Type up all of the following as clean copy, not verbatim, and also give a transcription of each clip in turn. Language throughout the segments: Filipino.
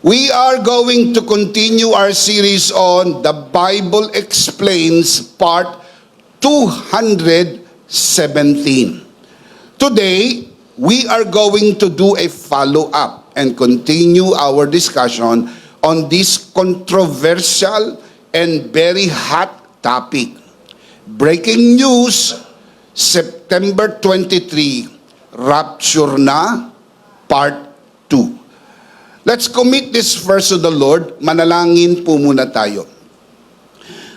We are going to continue our series on The Bible Explains Part 217. Today, we are going to do a follow-up and continue our discussion on this controversial and very hot topic. Breaking news, September 23, Rapture na, Part 2. Let's commit this verse to the Lord. Manalangin po muna tayo.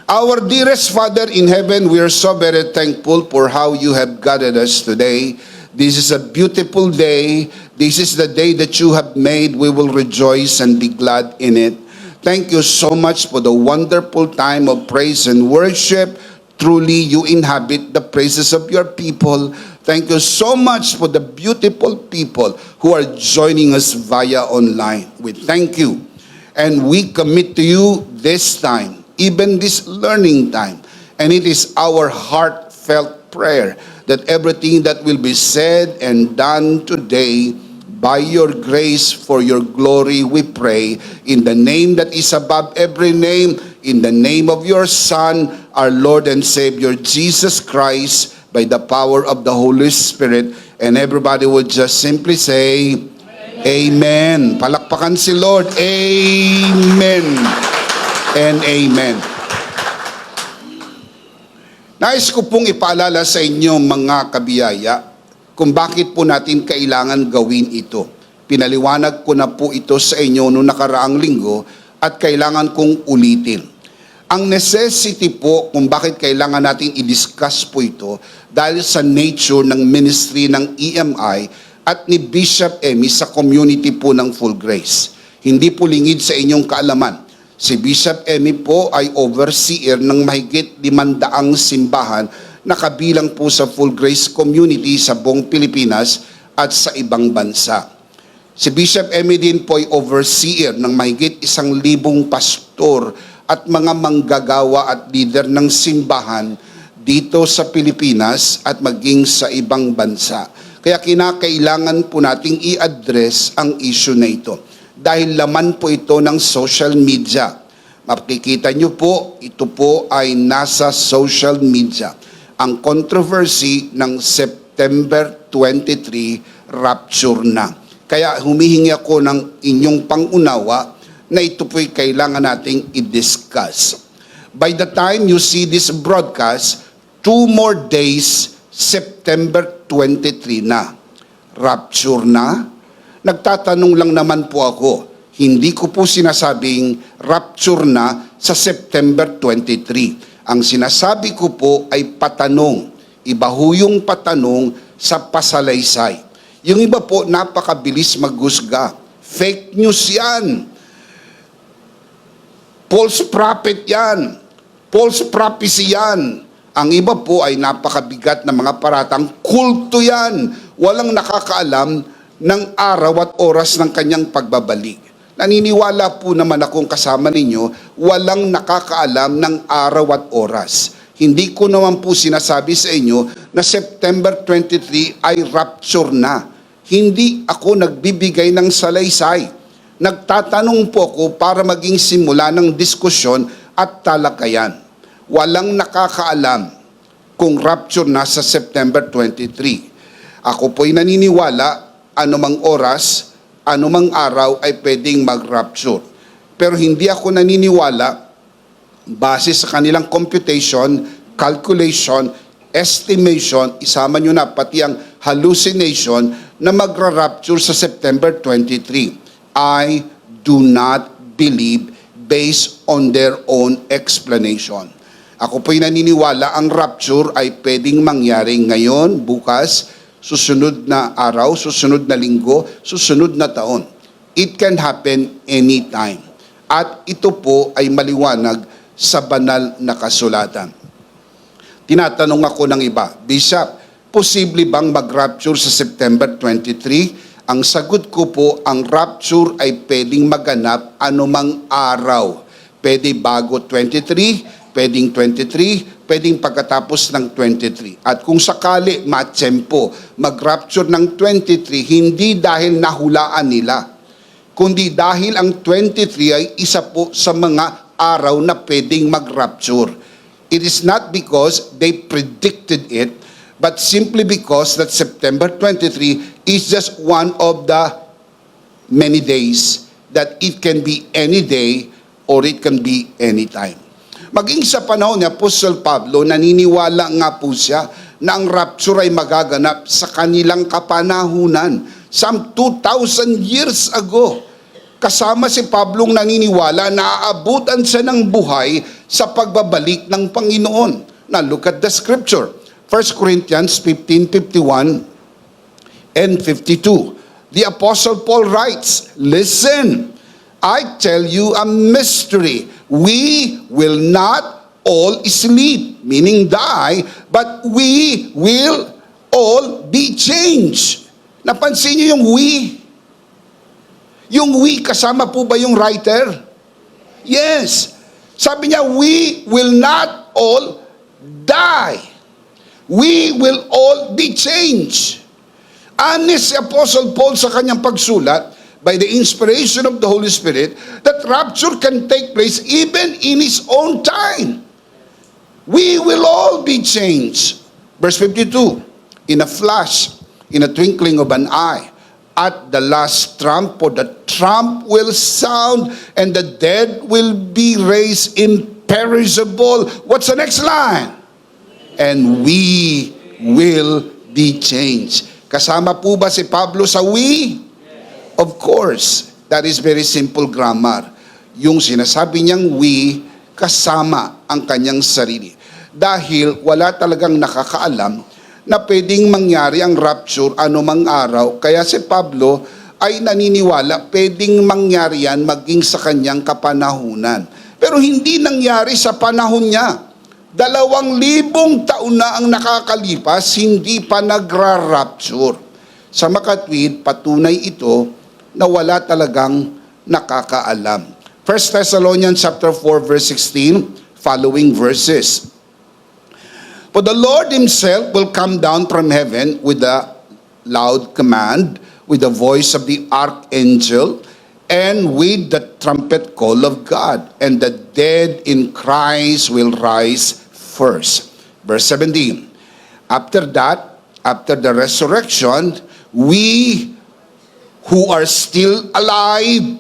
Our dearest Father in heaven, we are so very thankful for how you have guided us today. This is a beautiful day. This is the day that you have made. We will rejoice and be glad in it. Thank you so much for the wonderful time of praise and worship. Truly, you inhabit the praises of your people. Thank you so much for the beautiful people who are joining us via online. We thank you. And we commit to you this time, even this learning time. And it is our heartfelt prayer that everything that will be said and done today, by your grace, for your glory, we pray, in the name that is above every name, in the name of your Son, our Lord and Savior, Jesus Christ, by the power of the Holy Spirit. And everybody would just simply say, Amen. Palakpakan si Lord. Amen. And amen. Nais ko pong ipaalala sa inyo mga kabiyaya kung bakit po natin kailangan gawin ito. Pinaliwanag ko na po ito sa inyo noong nakaraang linggo at kailangan kong ulitin. Ang necessity po kung bakit kailangan natin i-discuss po ito dahil sa nature ng ministry ng EMI at ni Bishop Emmy sa community po ng Full Grace. Hindi po lingid sa inyong kaalaman. Si Bishop Emmy po ay overseer ng mahigit 500 simbahan na kabilang po sa Full Grace community sa buong Pilipinas at sa ibang bansa. Si Bishop Emmy din po ay overseer ng mahigit 1,000 pastor at mga manggagawa at leader ng simbahan dito sa Pilipinas at maging sa ibang bansa. Kaya kinakailangan po nating i-address ang issue na ito. Dahil laman po ito ng social media. Makikita nyo po, ito po ay nasa social media. Ang controversy ng September 23, rapture na. Kaya humihingi ako ng inyong pangunawa na ito po'y kailangan nating i-discuss. By the time you see this broadcast, 2 more days, September 23 na. Rapture na? Nagtatanong lang naman po ako. Hindi ko po sinasabing rapture na sa September 23. Ang sinasabi ko po ay patanong. Iba ho yung patanong sa pasalaysay. Yung iba po napakabilis maghusga. Fake news yan. False prophet yan. False prophecy yan. Ang iba po ay napakabigat na mga paratang kulto yan. Walang nakakaalam ng araw at oras ng kanyang pagbabalik. Naniniwala po naman akong kasama ninyo, walang nakakaalam ng araw at oras. Hindi ko naman po sinasabi sa inyo na September 23 ay rapture na. Hindi ako nagbibigay ng salaysay. Nagtatanong po ako para maging simula ng diskusyon at talakayan. Walang nakakaalam kung rapture na sa September 23. Ako po'y naniniwala, anumang oras, anumang araw ay pwedeng mag-rapture. Pero hindi ako naniniwala, base sa kanilang computation, calculation, estimation, isama nyo na pati ang hallucination na magra-rapture sa September 23. I do not believe based on their own explanation. Ako po'y naniniwala ang rapture ay pwedeng mangyari ngayon, bukas, susunod na araw, susunod na linggo, susunod na taon. It can happen anytime. At ito po ay maliwanag sa banal na kasulatan. Tinatanong ako ng iba, Bishop, posible bang mag-rapture sa September 23? Ang sagot ko po, ang rapture ay pwedeng maganap anumang araw. Pwede bago 23, pwedeng 23, pwedeng pagkatapos ng 23. At kung sakali matsempo, mag-rapture ng 23, hindi dahil nahulaan nila. kundi dahil ang 23 ay isa po sa mga araw na pwedeng mag-rapture. It is not because they predicted it, but simply because that September 23 is just one of the many days that it can be any day or it can be any time. Maging sa panahon ni Apostol Pablo, naniniwala nga po siya na ang rapture ay magaganap sa kanilang kapanahunan. Some 2,000 years ago, kasama si Pablong naniniwala na aabutan siya ng buhay sa pagbabalik ng Panginoon. Now look at the scripture. 1 Corinthians 15:51 and 52. The Apostle Paul writes, "Listen, I tell you a mystery. We will not all sleep," meaning die, "but we will all be changed." Napansin niyo yung we? Yung we, kasama po ba yung writer? Yes. Sabi niya, we will not all die. We will all be changed. Honest si Apostle Paul sa kanyang pagsulat, by the inspiration of the Holy Spirit, that rapture can take place even in His own time. We will all be changed. Verse 52, in a flash, in a twinkling of an eye, at the last trump, for the trump will sound, and the dead will be raised imperishable. What's the next line? And we will be changed. Kasama po ba si Pablo sa we? Of course, that is very simple grammar. Yung sinasabi niyang we, kasama ang kanyang sarili. Dahil wala talagang nakakaalam na pwedeng mangyari ang rapture anumang araw. Kaya si Pablo ay naniniwala pwedeng mangyari yan maging sa kanyang kapanahunan. Pero hindi nangyari sa panahon niya. 2,000 taon na ang nakakalipas, hindi pa nagra-rapture. Sa makatwid, patunay ito na wala talagang nakakaalam. 1 Thessalonians chapter 4 verse 16, following verses. For the Lord Himself will come down from heaven with a loud command, with the voice of the archangel, and with the trumpet call of God, and the dead in Christ will rise first. Verse 17. After that, after the resurrection, we who are still alive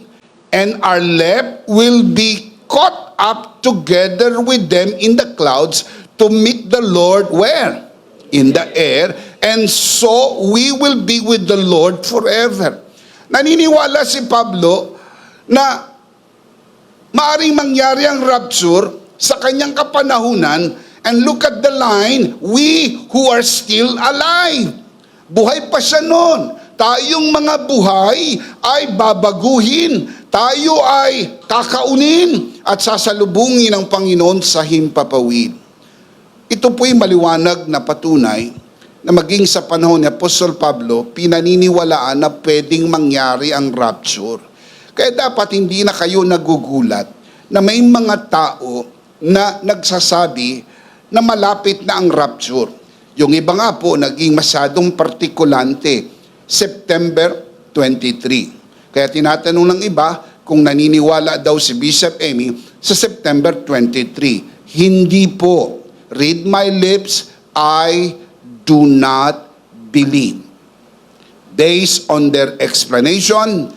and are left will be caught up together with them in the clouds to meet the Lord where? In the air. And so we will be with the Lord forever. Naniniwala si Pablo na maaring mangyari ang rapture sa kanyang kapanahunan. And look at the line, we who are still alive. Buhay pa siya noon. Tayong mga buhay ay babaguhin. Tayo ay kakaunin at sasalubungin ng Panginoon sa himpapawid. Ito po'y maliwanag na patunay na maging sa panahon ni Apostol Pablo, pinaniniwalaan na pwedeng mangyari ang rapture. Kaya dapat hindi na kayo nagugulat na may mga tao na nagsasabi na malapit na ang rapture. Yung iba nga po, naging masyadong partikulante, September 23. Kaya tinatanong ng iba kung naniniwala daw si Bishop Amy sa September 23. Hindi po. Read my lips, I do not believe. Based on their explanation,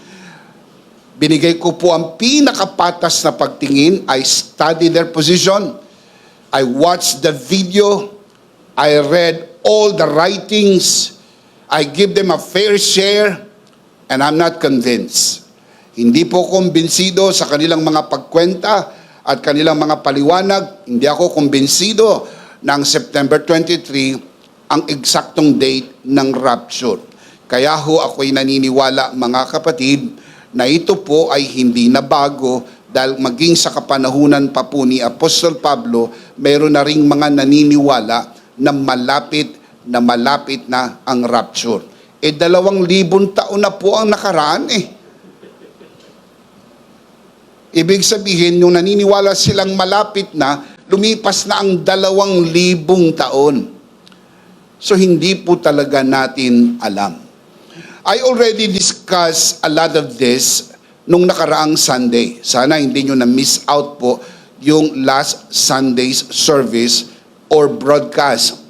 binigay ko po ang pinakapatas na pagtingin. I studied their position. I watched the video. I read all the writings. I give them a fair share. And I'm not convinced. Hindi po kumbinsido sa kanilang mga pagkwenta at kanilang mga paliwanag. Hindi ako kumbinsido ng September 23 ang eksaktong date ng rapture. Kaya ho ako'y naniniwala, mga kapatid, na ito po ay hindi na bago dahil maging sa kapanahunan pa po ni Apostol Pablo, mayroon na ring mga naniniwala na malapit na ang rapture. 2,000 taon na po ang nakaraan Ibig sabihin, yung naniniwala silang malapit na, lumipas na ang 2,000 taon. So hindi po talaga natin alam. I already discussed a lot of this nung nakaraang Sunday. Sana hindi nyo na-miss out po yung last Sunday's service or broadcast.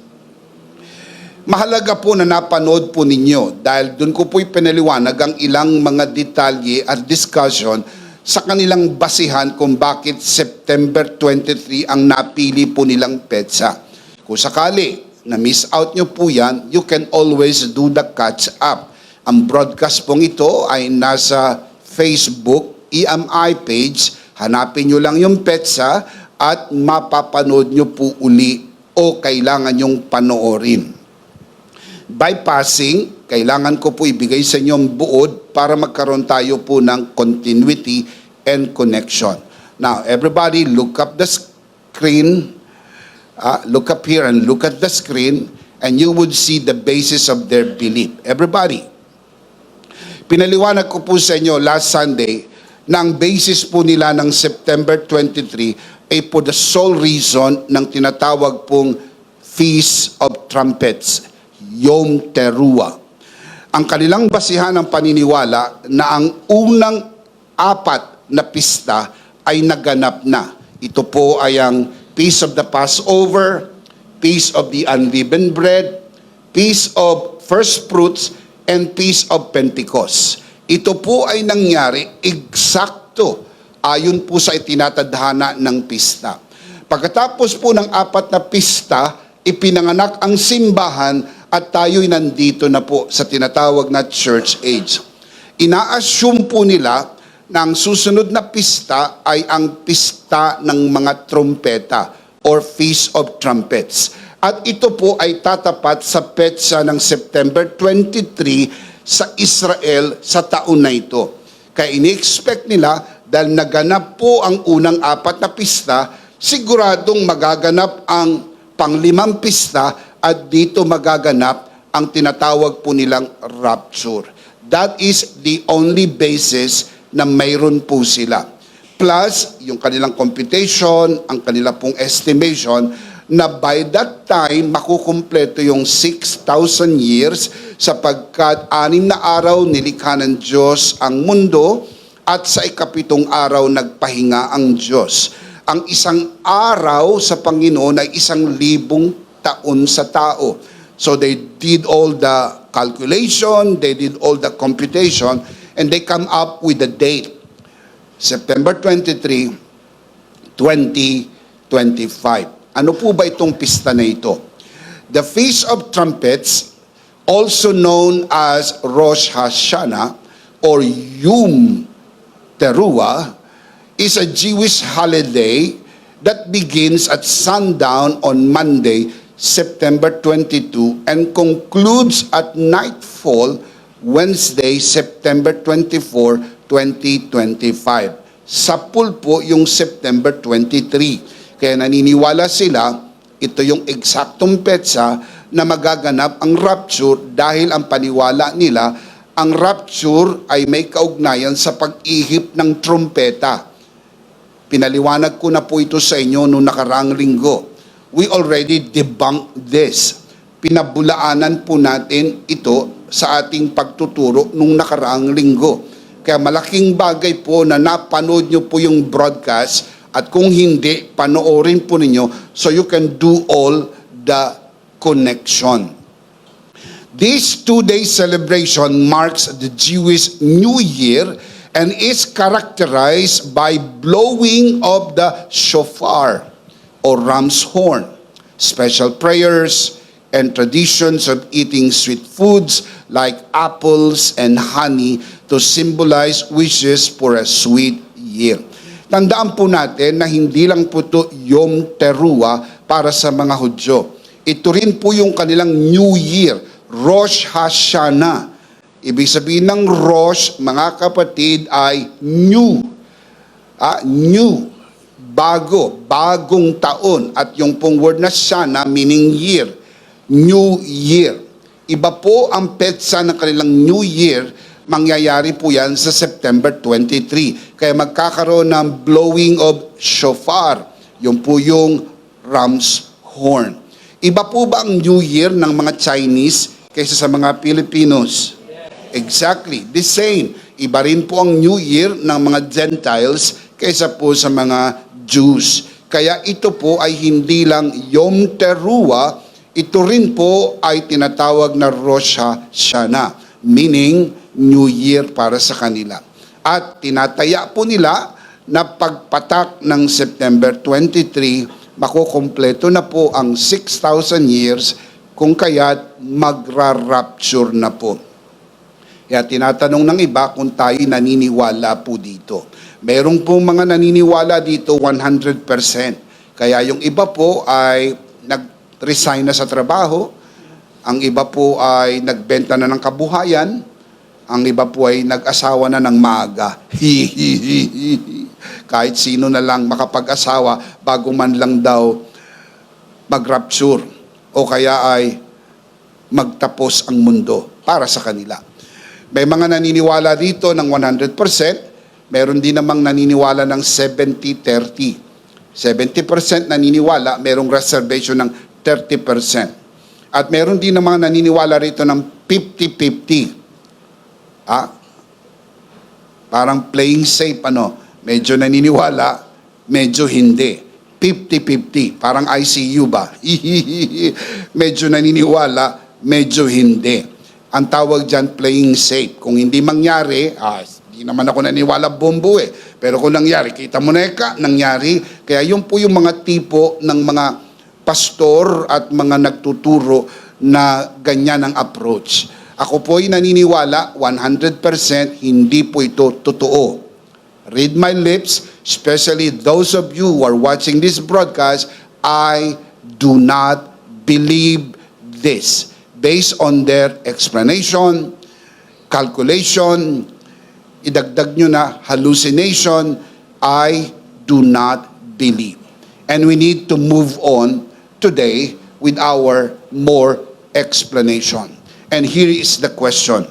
Mahalaga po na napanood po ninyo dahil doon ko po'y pinaliwanag ang ilang mga detalye at discussion sa kanilang basihan kung bakit September 23 ang napili po nilang petsa. Kung sakali na-miss out nyo po yan, you can always do the catch up. Ang broadcast pong ito ay nasa Facebook, EMI page. Hanapin nyo lang yung petsa at mapapanood nyo po uli o kailangan yung panoorin. Bypassing, kailangan ko po ibigay sa inyo ang buod para magkaroon tayo po ng continuity and connection. Now, everybody look up the screen. Look up here and look at the screen and you would see the basis of their belief. Everybody. Pinaliwanag ko po sa inyo last Sunday na ang basis po nila ng September 23 ay for the sole reason ng tinatawag pong Feast of Trumpets, Yom Teruah. Ang kanilang basihan ng paniniwala na ang unang 4 na pista ay naganap na. Ito po ay ang Feast of the Passover, Feast of the Unleavened Bread, Feast of First Fruits, and Feast of Pentecost. Ito po ay nangyari eksakto ayon po sa itinatadhana ng pista. Pagkatapos po ng 4 na pista, ipinanganak ang simbahan at tayo'y nandito na po sa tinatawag na church age. Ina-assume po nila na ang susunod na pista ay ang pista ng mga trompeta or Feast of Trumpets. At ito po ay tatapat sa petsa ng September 23 sa Israel sa taon na ito. Kaya ini-expect nila dahil naganap po ang unang 4 na pista, siguradong magaganap ang pang-5 pista at dito magaganap ang tinatawag po nilang rapture. That is the only basis na mayroon po sila. Plus, yung kanilang computation, ang kanilang pong estimation, na by that time, makukumpleto yung 6,000 years sapagkat 6 na araw nilikha ng Diyos ang mundo at sa 7 araw nagpahinga ang Diyos. Ang isang araw sa Panginoon ay 1,000 taon sa tao. So they did all the calculation, they did all the computation, and they come up with the date, September 23, 2025. Ano po ba itong pista na ito? The Feast of Trumpets, also known as Rosh Hashanah or Yom Teruah, is a Jewish holiday that begins at sundown on Monday, September 22, and concludes at nightfall, Wednesday, September 24, 2025. Sapul po yung September 23. Kaya naniniwala sila, ito yung eksaktong petsa na magaganap ang rapture dahil ang paniwala nila, ang rapture ay may kaugnayan sa pag-ihip ng trumpeta. Pinaliwanag ko na po ito sa inyo noong nakaraang linggo. We already debunked this. Pinabulaanan po natin ito sa ating pagtuturo nung nakaraang linggo. Kaya malaking bagay po na napanood nyo po yung broadcast at kung hindi, panoorin po ninyo so you can do all the connection. This 2-day celebration marks the Jewish New Year and is characterized by blowing of the shofar or ram's horn, special prayers, and traditions of eating sweet foods like apples and honey to symbolize wishes for a sweet year. Tandaan po natin na hindi lang po ito Yom Teruah para sa mga Hudyo. Ito rin po yung kanilang New Year, Rosh Hashanah. Ibig sabihin ng Rosh, mga kapatid, ay new. New. Bago, bagong taon. At yung pong word na Shana, meaning year. New Year. Iba po ang petsa ng kanilang New Year, mangyayari po yan sa September 23. Kaya magkakaroon ng blowing of shofar. Yung po yung ram's horn. Iba po ba ang New Year ng mga Chinese kaysa sa mga Pilipinos? Exactly, the same. Iba rin po ang New Year ng mga Gentiles kaysa po sa mga Jews. Kaya ito po ay hindi lang Yom Teruah, ito rin po ay tinatawag na Rosh Hashanah, meaning New Year para sa kanila. At tinataya po nila na pagpatak ng September 23, makukompleto na po ang 6,000 years, kung kaya't magra-rapture na po. Kaya tinatanong ng iba kung tayo naniniwala po dito. Merong pong mga naniniwala dito 100%. Kaya yung iba po ay nag-resign na sa trabaho, ang iba po ay nagbenta na ng kabuhayan, ang iba po ay nag-asawa na ng maaga. Kahit sino na lang makapag-asawa bago man lang daw mag-rapture o kaya ay magtapos ang mundo para sa kanila. May mga naniniwala dito ng 100%, meron din namang naniniwala ng 70-30. 70% naniniwala, merong reservation ng 30%. At meron din namang naniniwala rito ng 50-50. Parang playing safe, medyo naniniwala, medyo hindi. 50-50, parang ICU ba? Medyo naniniwala, medyo hindi. Ang tawag dyan, playing safe. Kung hindi mangyari, hindi naman ako naniwala bombo Pero kung nangyari, kita mo na nangyari. Kaya yun po yung mga tipo ng mga pastor at mga nagtuturo na ganyan ang approach. Ako po ay naniniwala, 100% hindi po ito totoo. Read my lips, especially those of you who are watching this broadcast, I do not believe this. Based on their explanation, calculation, idagdag nyo na hallucination, I do not believe. And we need to move on today with our more explanation. And here is the question.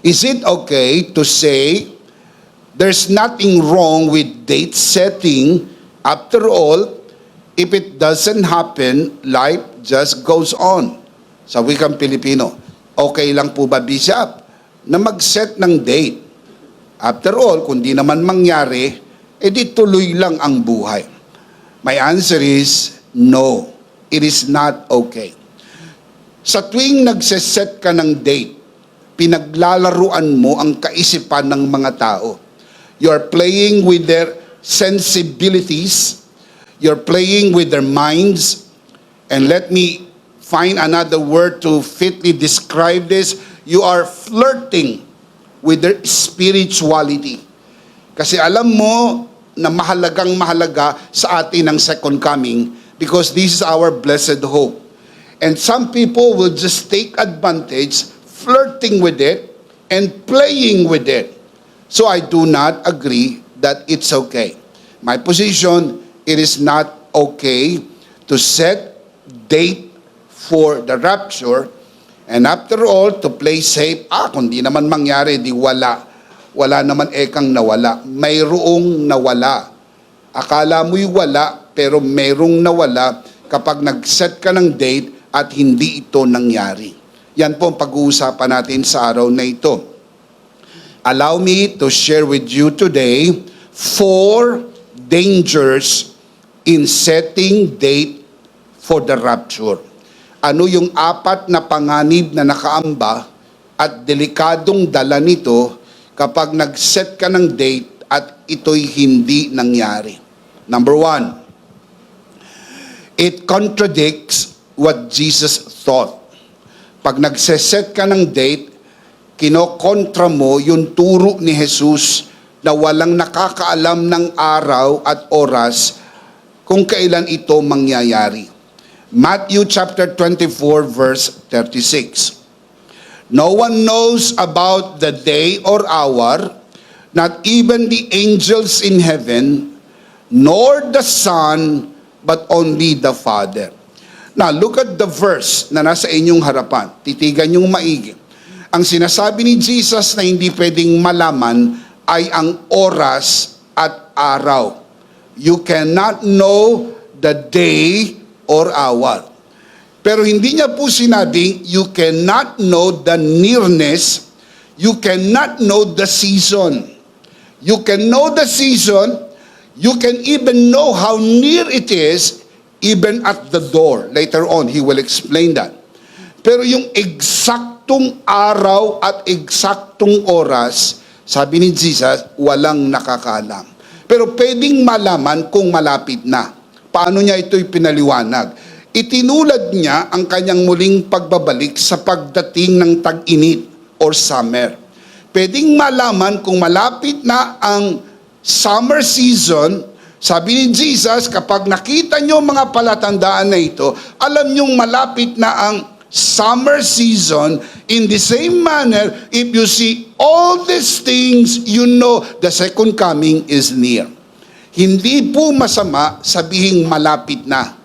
Is it okay to say there's nothing wrong with date setting? After all, if it doesn't happen, life just goes on. Sa wikang Pilipino, okay lang po ba, Bishop, na mag-set ng date? After all, kung di naman mangyari, edi tuloy lang ang buhay. My answer is no. It is not okay. Sa tuwing nagseset ka ng date, pinaglalaruan mo ang kaisipan ng mga tao. You're playing with their sensibilities. You're playing with their minds. And let me find another word to fitly describe this. You are flirting with their spirituality. Kasi alam mo na mahalagang mahalaga sa atin ang second coming because this is our blessed hope. And some people will just take advantage, flirting with it and playing with it. So I do not agree that it's okay. My position, it is not okay to set date for the rapture, and after all, to play safe, kung di naman mangyari, di wala. Wala naman ekang nawala. Mayroong nawala. Akala mo'y wala, pero mayroong nawala kapag nag-set ka ng date at hindi ito nangyari. Yan po ang pag-uusapan natin sa araw na ito. Allow me to share with you today 4 dangers in setting date for the rapture. Ano yung 4 na panganib na nakaamba at delikadong dala nito kapag nag-set ka ng date at ito'y hindi nangyari. Number 1, it contradicts what Jesus thought. Pag nagseset ka ng date, kinokontra mo yung turo ni Jesus na walang nakakaalam ng araw at oras kung kailan ito mangyayari. Matthew chapter 24 verse 36. No one knows about the day or hour, not even the angels in heaven, nor the Son, but only the Father. Now, look at the verse na nasa inyong harapan. Titigan yung maigi. Ang sinasabi ni Jesus na hindi pwedeng malaman ay ang oras at araw. You cannot know the day or hour. Pero hindi niya po sinabing you cannot know the nearness You cannot know the season. You can know the season. You can even know how near it is, even at the door. Later on, he will explain that. Pero yung eksaktong araw at eksaktong oras, sabi ni Jesus, walang nakakaalam. Pero pwedeng malaman kung malapit na. Paano niya ito'y pinaliwanag? Itinulad niya ang kanyang muling pagbabalik sa pagdating ng tag-init or summer. Pwedeng malaman kung malapit na ang summer season. Sabi ni Jesus, kapag nakita niyo mga palatandaan na ito, alam niyong malapit na ang summer season. In the same manner, if you see all these things, you know the second coming is near. Hindi po masama sabihing malapit na.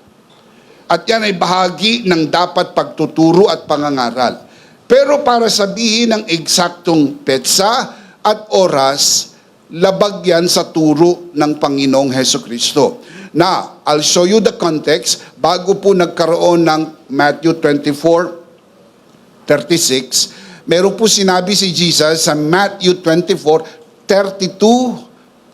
At yan ay bahagi ng dapat pagtuturo at pangangaral. Pero para sabihin ang eksaktong petsa at oras, labag yan sa turo ng Panginoong Hesukristo. Now, I'll show you the context bago po nagkaroon ng Matthew 24:36. Meron po sinabi si Jesus sa Matthew 24:32,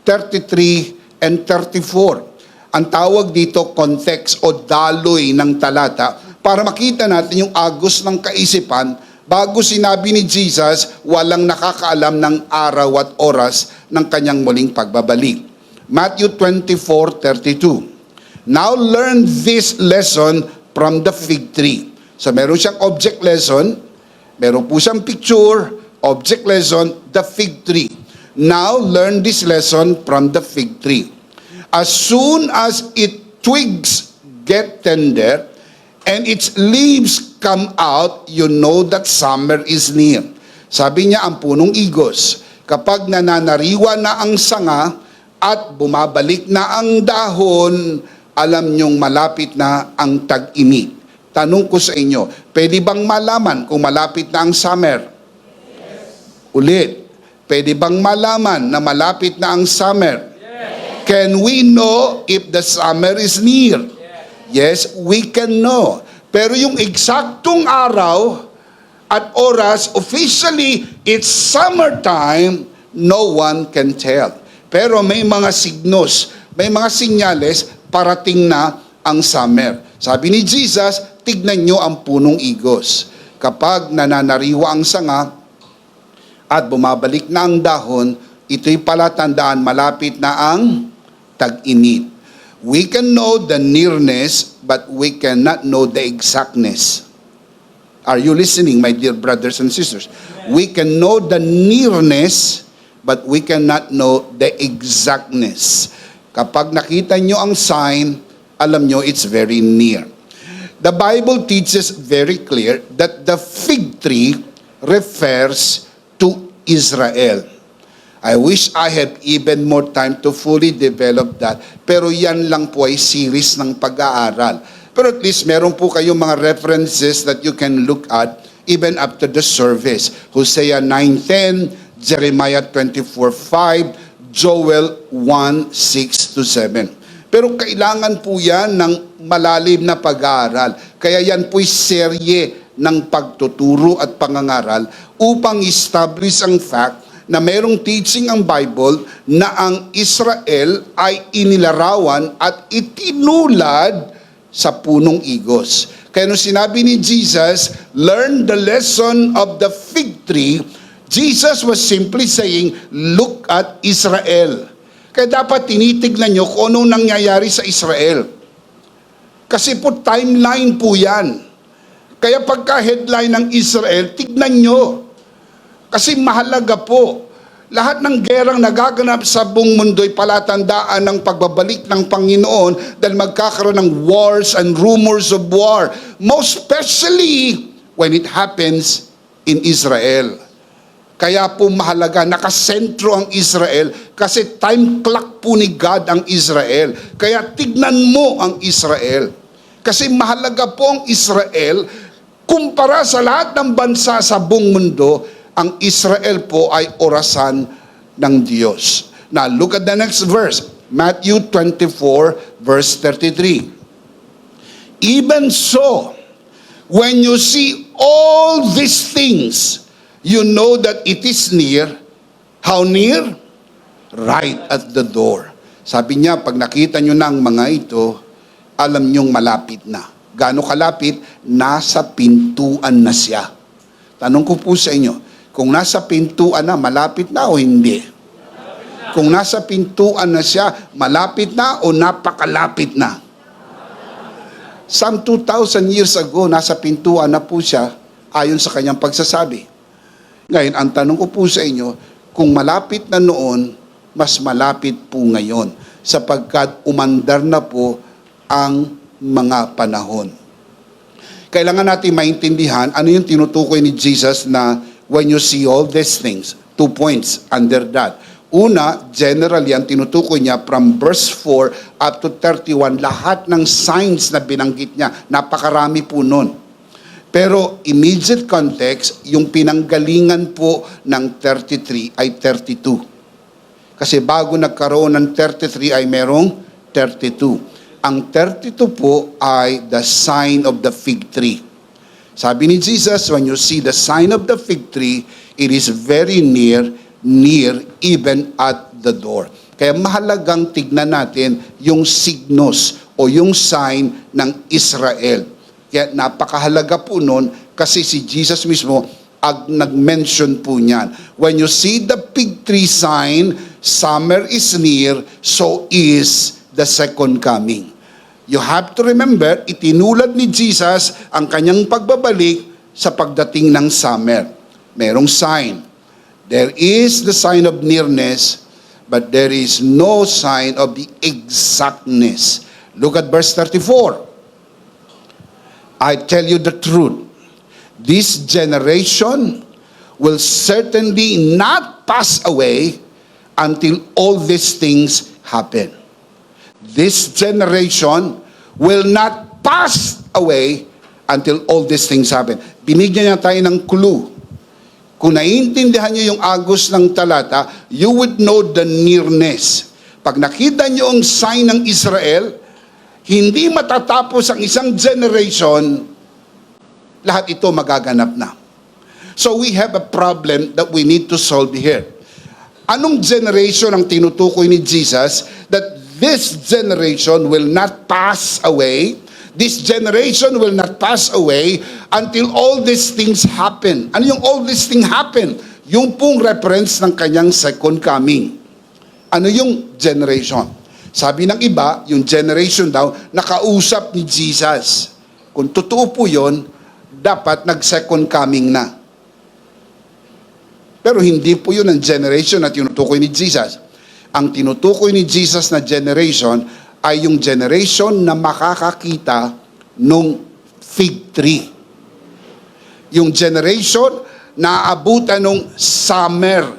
33, and 34. Ang tawag dito context o daloy ng talata para makita natin yung agos ng kaisipan bago sinabi ni Jesus, walang nakakaalam ng araw at oras ng kanyang muling pagbabalik. Matthew 24:32. Now learn this lesson from the fig tree. So meron siyang object lesson, meron po siyang picture, object lesson, the fig tree. Now learn this lesson from the fig tree. As soon as its twigs get tender and its leaves come out, you know that summer is near. Sabi niya ang punong igos, kapag nananariwa na ang sanga at bumabalik na ang dahon, alam niyong malapit na ang tag-init. Tanong ko sa inyo, pwede bang malaman kung malapit na ang summer? Yes. Ulit, pwede bang malaman na malapit na ang summer? Yes. Can we know if the summer is near? Yes, we can know. Pero yung eksaktong araw at oras, officially, it's summertime, no one can tell. Pero may mga signos, may mga sinyales, parating na ang summer. Sabi ni Jesus, tignan nyo ang punong igos. Kapag nananariwa ang sanga at bumabalik na ang dahon, ito'y palatandaan malapit na ang tag-init. We can know the nearness, but we cannot know the exactness. Are you listening, my dear brothers and sisters? We can know the nearness, but we cannot know the exactness. Kapag nakita nyo ang sign, alam nyo it's very near. The Bible teaches very clear that the fig tree refers to Israel. I wish I had even more time to fully develop that. Pero yan lang po ay series ng pag-aaral. Pero at least meron po kayong mga references that you can look at even after the service. Hosea 9:10, Jeremiah 24:5, Joel 1:6-7. Pero kailangan po yan ng malalim na pag-aaral. Kaya yan po'y serye ng pagtuturo at pangangaral upang establish ang fact na merong teaching ang Bible na ang Israel ay inilarawan at itinulad sa punong igos. Kaya nung sinabi ni Jesus, learn the lesson of the fig tree, Jesus was simply saying, look at Israel. Kaya dapat tinitignan nyo kung anong nangyayari sa Israel. Kasi po timeline po yan. Kaya pagka headline ng Israel, tignan nyo. Kasi mahalaga po. Lahat ng gerang nagaganap sa buong mundo'y palatandaan ng pagbabalik ng Panginoon dahil magkakaroon ng wars and rumors of war. Most especially when it happens in Israel. Kaya po mahalaga, nakasentro ang Israel kasi time clock po ni God ang Israel. Kaya tignan mo ang Israel. Kasi mahalaga po ang Israel kumpara sa lahat ng bansa sa buong mundo, ang Israel po ay orasan ng Diyos. Now, look at the next verse. Matthew 24, verse 33. Even so, when you see all these things, You know that it is near. How near? Right at the door. Sabi niya, pag nakita nyo na ang mga ito, alam nyong malapit na. Gaano kalapit? Nasa pintuan na siya. Tanong ko po sa inyo, kung nasa pintuan na, malapit na o hindi? Kung nasa pintuan na siya, malapit na o napakalapit na? Some 2,000 years ago, nasa pintuan na po siya, ayon sa kanyang pagsasabi. Ngayon, ang tanong ko po sa inyo, kung malapit na noon, mas malapit po ngayon, sapagkat umandar na po ang mga panahon. Kailangan natin maintindihan ano yung tinutukoy ni Jesus na when you see all these things. 2 points under that. Una, generally, ang tinutukoy niya from verse 4 up to 31, lahat ng signs na binanggit niya, napakarami po nun. Pero immediate context, yung pinanggalingan po ng 33 ay 32. Kasi bago nagkaroon ng 33 ay merong 32. Ang 32 po ay the sign of the fig tree. Sabi ni Jesus, when you see the sign of the fig tree, it is very near even at the door. Kaya mahalagang tignan natin yung signos o yung sign ng Israel. Kaya napakahalaga po nun kasi si Jesus mismo nag-mention po niyan. When you see the fig tree sign, summer is near, so is the second coming. You have to remember, itinulad ni Jesus ang kanyang pagbabalik sa pagdating ng summer. Merong sign. There is the sign of nearness, but there is no sign of the exactness. Look at verse 34. I tell you the truth. This generation will certainly not pass away until all these things happen. This generation will not pass away until all these things happen. Binigyan niya tayo ng clue. Kung naiintindihan niyo yung agos ng talata, you would know the nearness. Pag nakita niyo ang sign ng Israel, hindi matatapos ang isang generation, lahat ito magaganap na. So we have a problem that we need to solve here. Anong generation ang tinutukoy ni Jesus that this generation will not pass away? This generation will not pass away until all these things happen. Ano yung all these things happen? Yung pong reference ng kanyang second coming. Ano yung generation? Sabi ng iba, yung generation daw, nakausap ni Jesus. Kung totoo po yun, dapat nag-second coming na. Pero hindi po yun ang generation na tinutukoy ni Jesus. Ang tinutukoy ni Jesus na generation ay yung generation na makakakita nung fig tree. Yung generation na aabutan nung summer.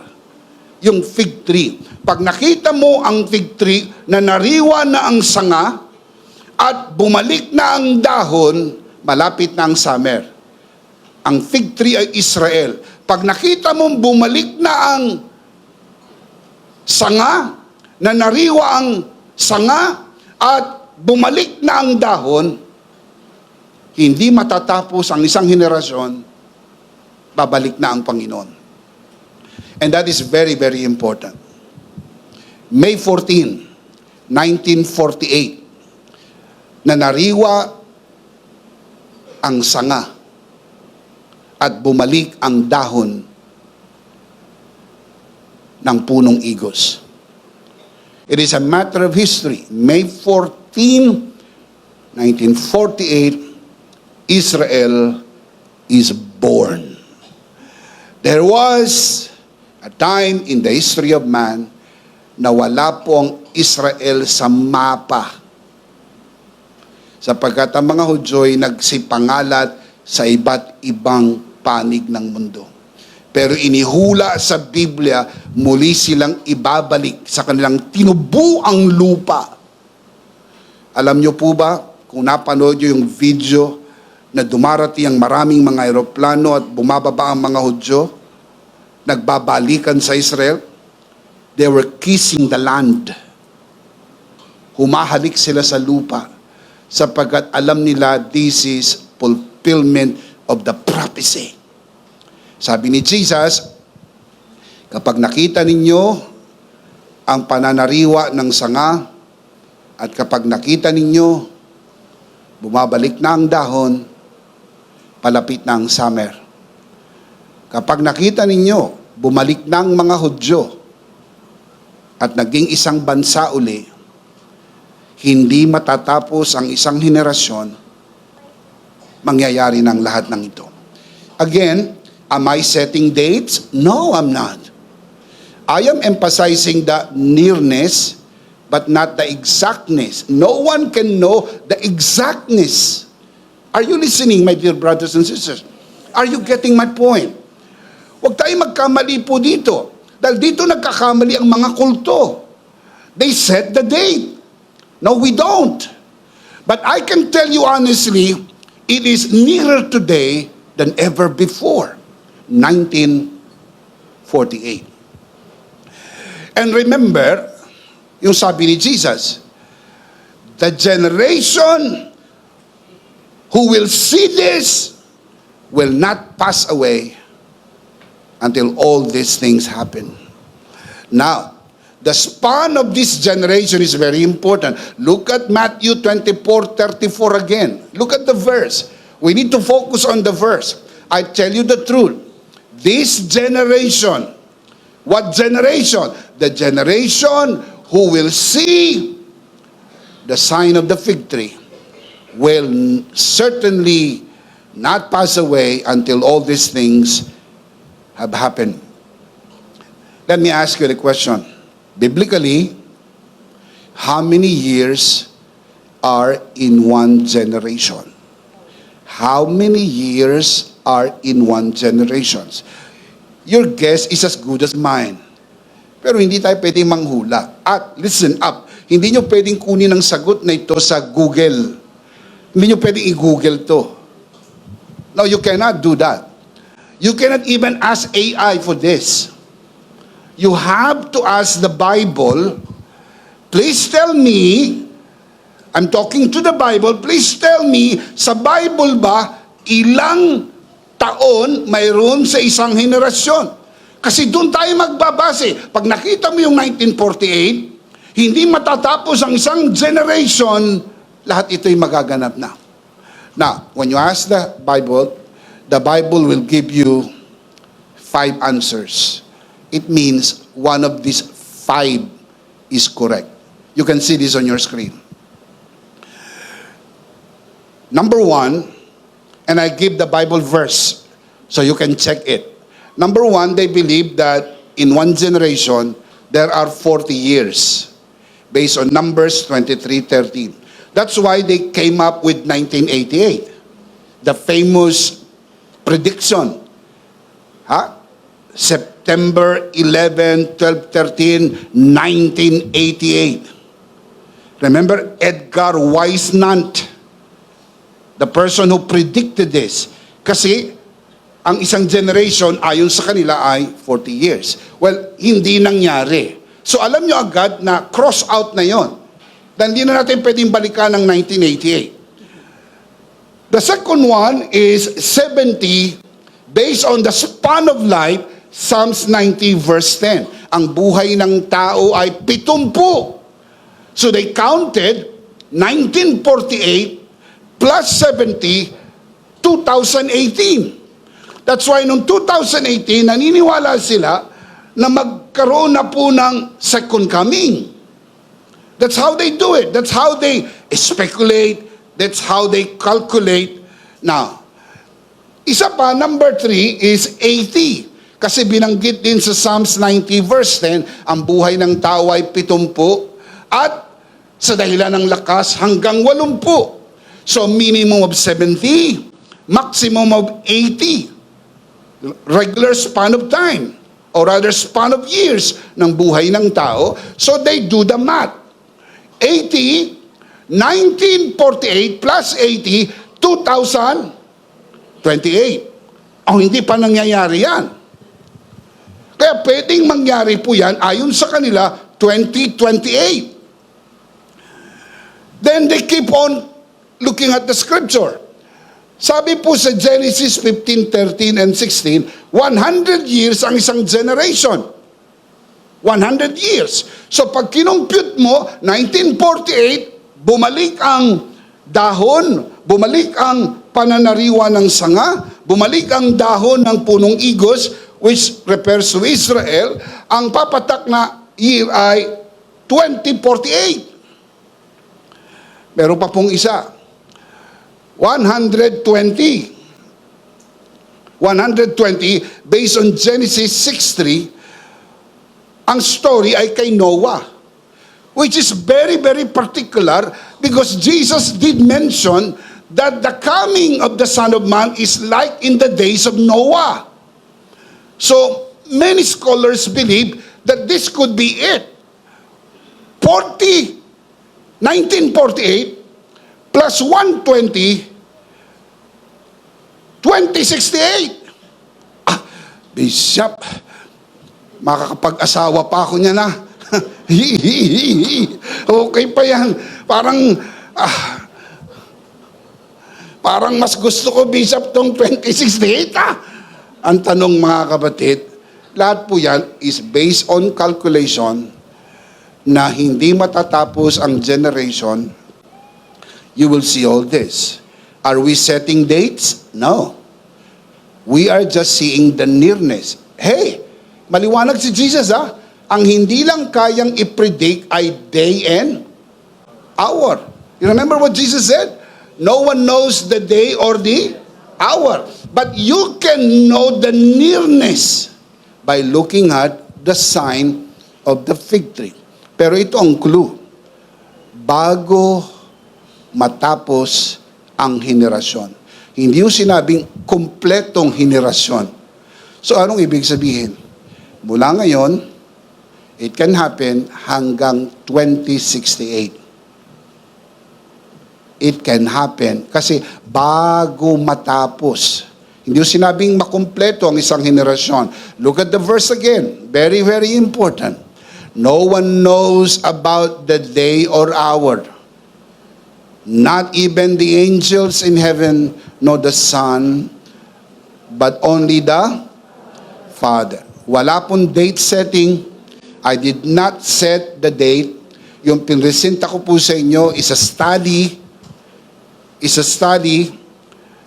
Yung fig tree. Pag nakita mo ang fig tree na nariwa na ang sanga at bumalik na ang dahon, malapit na ang summer. Ang fig tree ay Israel. Pag nakita mong bumalik na ang sanga, na nariwa ang sanga, at bumalik na ang dahon, hindi matatapos ang isang henerasyon, babalik na ang Panginoon. And that is very, very important. May 14, 1948, na nariwa ang sanga, at bumalik ang dahon ng punong igos. It is a matter of history. May 14, 1948, Israel is born. There was a time in the history of man na wala po ang Israel sa mapa. Sapagkat ang mga Hudyo'y nagsipangalat sa iba't ibang panig ng mundo. Pero inihula sa Biblia, muli silang ibabalik sa kanilang tinubuang lupa. Alam nyo po ba, kung napanood nyo yung video na dumarating ang maraming mga aeroplano at bumababa ang mga Hudyo, nagbabalikan sa Israel, they were kissing the land. Humahalik sila sa lupa sapagkat alam nila this is fulfillment of the prophecy. Sabi ni Jesus, kapag nakita ninyo ang pananariwa ng sanga at kapag nakita ninyo bumabalik na ang dahon, palapit na ang summer. Kapag nakita ninyo bumalik na ang mga Hudyo at naging isang bansa uli, hindi matatapos ang isang henerasyon, mangyayari ng lahat ng ito. Again, am I setting dates? No, I'm not. I am emphasizing the nearness, but not the exactness. No one can know the exactness. Are you listening, my dear brothers and sisters? Are you getting my point? Huwag tayo magkamali po dito. Dahil dito nagkakamali ang mga kulto. They set the date. No, we don't. But I can tell you honestly, it is nearer today than ever before. 1948. And remember, yung sabi ni Jesus, the generation who will see this will not pass away until all these things happen. Now, the span of this generation is very important. Look at Matthew 24:34 again. Look at the verse. We need to focus on the verse. I tell you the truth. This generation, what generation? The generation who will see the sign of the fig tree will certainly not pass away until all these things have happened. Let me ask you the question. Biblically, how many years are in one generation? How many years are in one generation? Your guess is as good as mine. Pero hindi tayo pwedeng manghula. At listen up, hindi nyo pwedeng kunin ang sagot na ito sa Google. Hindi nyo pwedeng i-Google to. No, you cannot do that. You cannot even ask AI for this. You have to ask the Bible. Please tell me, I'm talking to the Bible, please tell me, sa Bible ba, ilang taon mayroon sa isang henerasyon? Kasi doon tayo magbabase. Pag nakita mo yung 1948, hindi matatapos ang isang generation, lahat ito'y magaganap na. Now, when you ask the Bible will give you 5 answers. It means one of these 5 is correct. You can see this on your screen. Number 1, and I give the Bible verse so you can check it. Number 1, they believe that in one generation, there are 40 years based on Numbers 23:13. That's why they came up with 1988, the famous prediction. September 11, 12, 13, 1988. Remember Edgar Weisnant, the person who predicted this. Kasi ang isang generation ayon sa kanila ay 40 years. Well, hindi nangyari. So alam nyo agad na cross out na yon. Dahil hindi na natin pwedeng balikan ng 1988. The second one is 70 based on the span of life, Psalms 90 verse 10. Ang buhay ng tao ay 70. So they counted 1948 plus 70, 2018. That's why noong 2018, naniniwala sila na magkaroon na po ng second coming. That's how they do it. That's how they speculate. That's how they calculate. Now, isa pa, number 3 is 80. Kasi binanggit din sa Psalms 90 verse 10, ang buhay ng tao ay 70 at sa dahilan ng lakas hanggang 80. So minimum of 70, maximum of 80. Regular span of time, or rather span of years ng buhay ng tao. So they do the math. 80, 1948 plus 80, 2028. Oh, hindi pa nangyayari yan. Kaya pwedeng mangyari po yan ayon sa kanila 2028. Then they keep on looking at the scripture. Sabi po sa Genesis 15, 13, and 16, 100 years ang isang generation. 100 years. So pag kinumpute mo, 1948, bumalik ang dahon, bumalik ang pananariwa ng sanga, bumalik ang dahon ng punong igos, which refers to Israel, ang papatak na year ay 2048. Meron pa pong isa, 120 based on Genesis 6:3, ang story ay kay Noah, which is very, very particular because Jesus did mention that the coming of the Son of Man is like in the days of Noah. So, many scholars believe that this could be it. 1948 plus 120, 2068. Bishop, makakapag-asawa pa ako niya na. Okay pa yan. Parang mas gusto ko, Bishop, tong 2068, Ang tanong, mga kapatid, lahat po yan is based on calculation na hindi matatapos ang generation. You will see all this. Are we setting dates? No. We are just seeing the nearness. Hey, maliwanag si Jesus, Ang hindi lang kayang i-predict ay day and hour. You remember what Jesus said? No one knows the day or the hour. But you can know the nearness by looking at the sign of the fig tree. Pero ito ang clue. Bago matapos ang henerasyon. Hindi yung sinabing kumpletong henerasyon. So anong ibig sabihin? Mula ngayon, it can happen hanggang 2068. It can happen kasi bago matapos. Hindi yung sinabing makumpleto ang isang henerasyon. Look at the verse again. Very, very important. No one knows about the day or hour. Not even the angels in heaven know the Son, but only the Father. Wala pong date setting. I did not set the date. Yung pinresenta ko po sa inyo is a study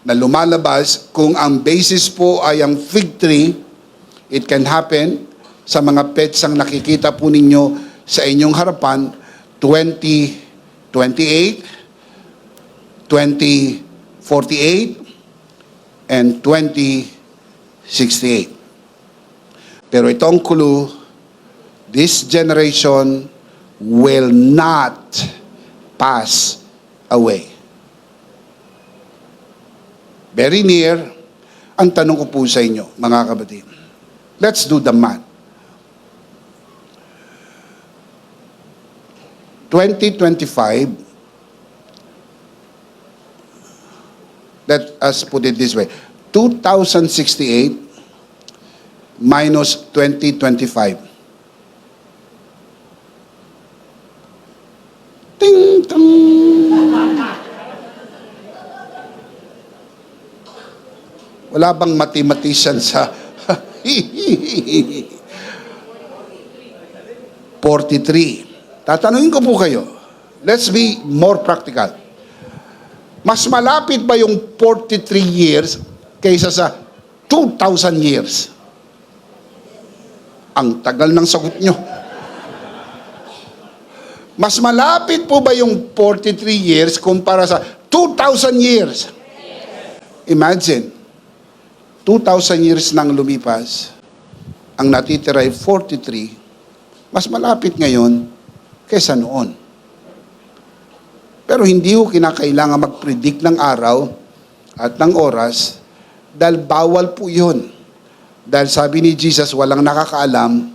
na lumalabas kung ang basis po ay ang fig tree. It can happen sa mga petsang nakikita po ninyo sa inyong harapan, 2028, 2048, and 2068. Pero ito ang clue, this generation will not pass away. Very near. Ang tanong ko po sa inyo, mga kapatid, let's do the math. 2025, let us put it this way, 2068 minus 2025. Ting, tang. Wala bang mathematician sa 43. Tatanungin ko po kayo, let's be more practical. Mas malapit ba yung 43 years kaysa sa 2,000 years? Ang tagal ng sagot nyo. Mas malapit po ba yung 43 years kumpara sa 2,000 years? Imagine, 2,000 years nang lumipas, ang natitira ay 43, mas malapit ngayon kaysa noon. Pero hindi ko kinakailangan mag-predict ng araw at ng oras dahil bawal po yun. Dahil sabi ni Jesus, walang nakakaalam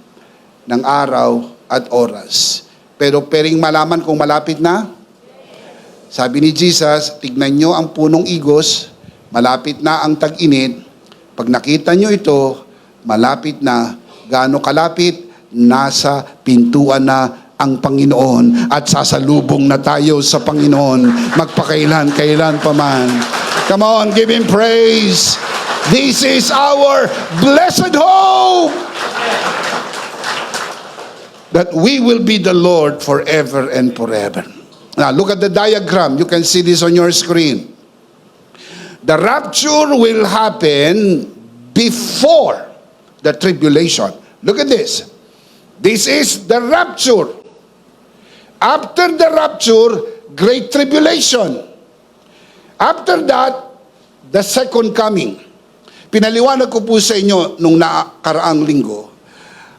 ng araw at oras. Pero pwedeng malaman kung malapit na. Sabi ni Jesus, tignan nyo ang punong igos, malapit na ang tag-init. Pag nakita nyo ito, malapit na. Gaano kalapit? Nasa pintuan na ang Panginoon at sasalubong na tayo sa Panginoon magpakailan-kailan pa man. Come on, give Him praise. This is our blessed hope, that we will be the Lord forever and forever. Now, look at the diagram. You can see this on your screen. The rapture will happen before the tribulation. Look at this. This is the rapture. After the rapture, great tribulation. After that, the second coming. Pinaliwanag ko po sa inyo nung nakaraang linggo.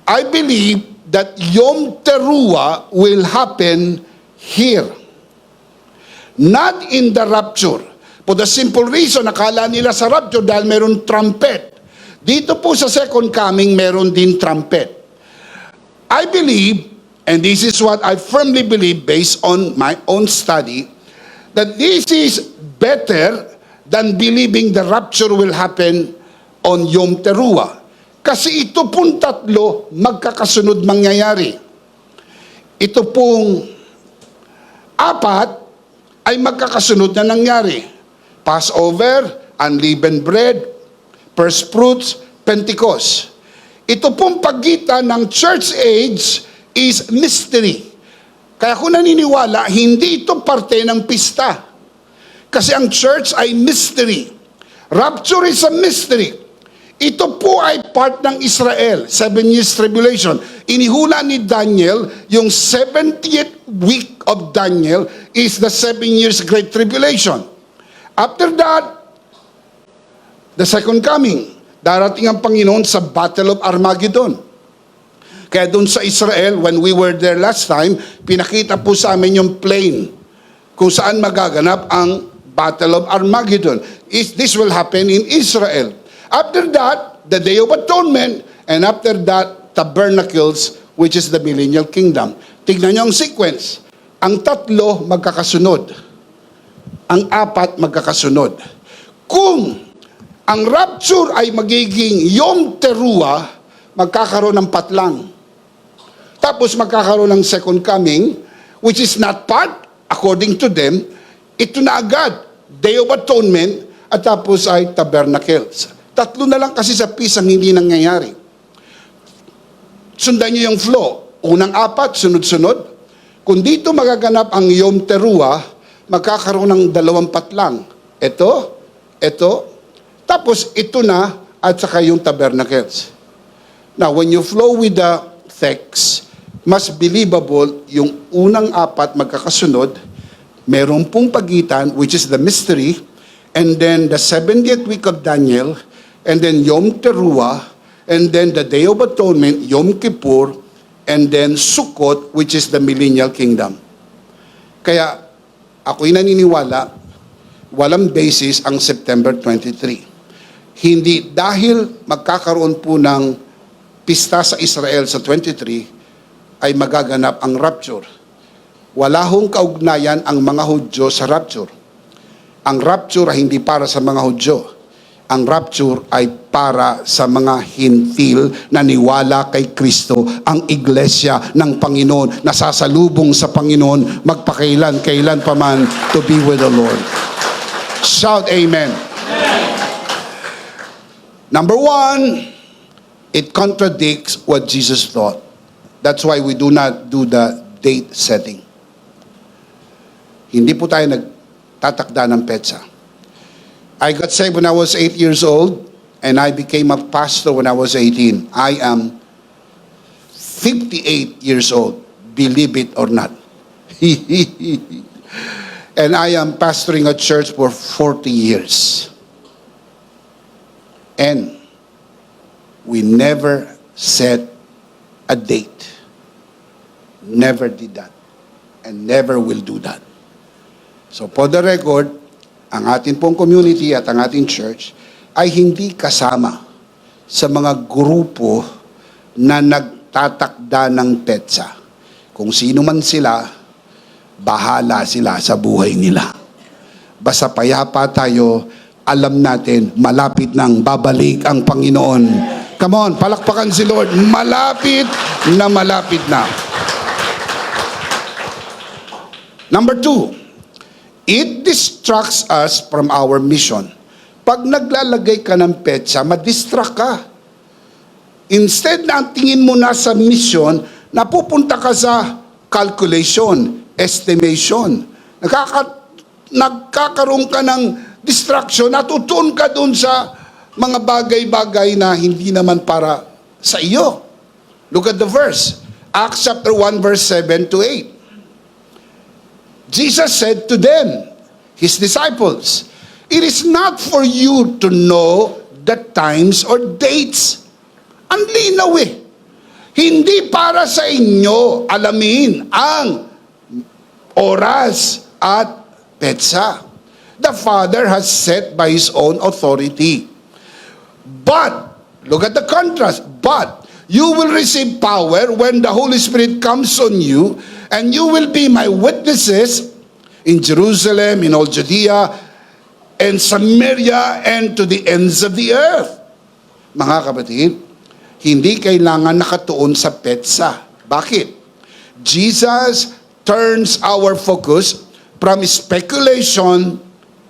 I believe that Yom Teruah will happen here. Not in the rapture. For the simple reason, nakala nila sa rapture dahil meron trumpet. Dito po sa second coming, meron din trumpet. I believe, and this is what I firmly believe based on my own study, that this is better than believing the rapture will happen on Yom Teruah. Kasi ito pong tatlo magkakasunod mangyayari. Ito pong apat ay magkakasunod na nangyari. Passover, unleavened bread, first fruits, Pentecost. Ito pong pagitan ng church age is mystery. Kaya kung naniniwala, hindi ito parte ng pista. Kasi ang church ay mystery. Rapture is a mystery. Ito po ay part ng Israel, 7 years tribulation. Inihula ni Daniel, yung 70th week of Daniel is the 7 years great tribulation. After that, the second coming. Darating ang Panginoon sa Battle of Armageddon. Kaya doon sa Israel, when we were there last time, pinakita po sa amin yung plane kung saan magaganap ang Battle of Armageddon. This will happen in Israel. After that, the Day of Atonement, and after that, Tabernacles, which is the Millennial Kingdom. Tignan niyo ang sequence. Ang tatlo magkakasunod. Ang apat magkakasunod. Kung ang rapture ay magiging Yom Teruah, magkakaroon ng patlang. Tapos magkakaroon ng second coming, which is not part, according to them, ito na agad, Day of Atonement, at tapos ay Tabernacles. Tatlo na lang kasi sa peace ang hindi nangyayari. Sundan niyo yung flow. Unang apat, sunod-sunod. Kung dito magaganap ang Yom Teruah, magkakaroon ng dalawang patlang. Ito, tapos ito na, at saka yung Tabernacles. Now, when you flow with the text, mas believable yung unang apat magkakasunod, meron pong pagitan, which is the mystery, and then the 70th week of Daniel, and then Yom Teruah, and then the Day of Atonement, Yom Kippur, and then Sukkot, which is the Millennial Kingdom. Kaya, ako'y naniniwala, walang basis ang September 23. Hindi dahil magkakaroon po ng pista sa Israel sa 23, ay magaganap ang rapture. Wala hong kaugnayan ang mga Hudyo sa rapture. Ang rapture ay hindi para sa mga Hudyo. Ang rapture ay para sa mga hintil na niwala kay Kristo, ang iglesia ng Panginoon, nasasalubong sa Panginoon, magpakailan-kailan pa man to be with the Lord. Shout amen. Number one, it contradicts what Jesus taught. That's why we do not do the date setting. Hindi po tayo nagtatakda ng petsa. I got saved when I was 8 years old, and I became a pastor when I was 18. I am 58 years old, believe it or not. And I am pastoring a church for 40 years. And we never set a date. Never did that. And never will do that. So for the record, ang ating pong community at ang ating church ay hindi kasama sa mga grupo na nagtatakda ng petsa. Kung sino man sila, bahala sila sa buhay nila. Basta payapa tayo, alam natin, malapit nang babalik ang Panginoon. Come on, palakpakan si Lord. Malapit na. Number two, It distracts us from our mission. Pag naglalagay ka ng petsa, madistract ka. Instead na ang tingin mo na sa mission, napupunta ka sa calculation, estimation. Nagkakaroon ka ng distraction, natutuon ka dun sa mga bagay-bagay na hindi naman para sa iyo. Look at the verse. Acts chapter 1 verse 7 to 8. Jesus said to them, his disciples, "It is not for you to know the times or dates." Ang linaw eh. Hindi para sa inyo alamin ang oras at petsa. The Father has set by His own authority. But, look at the contrast, but you will receive power when the Holy Spirit comes on you, and you will be my witnesses in Jerusalem, in all Judea, and Samaria, and to the ends of the earth. Mga kapatid, hindi kailangan nakatuon sa petsa. Bakit? Jesus turns our focus from speculation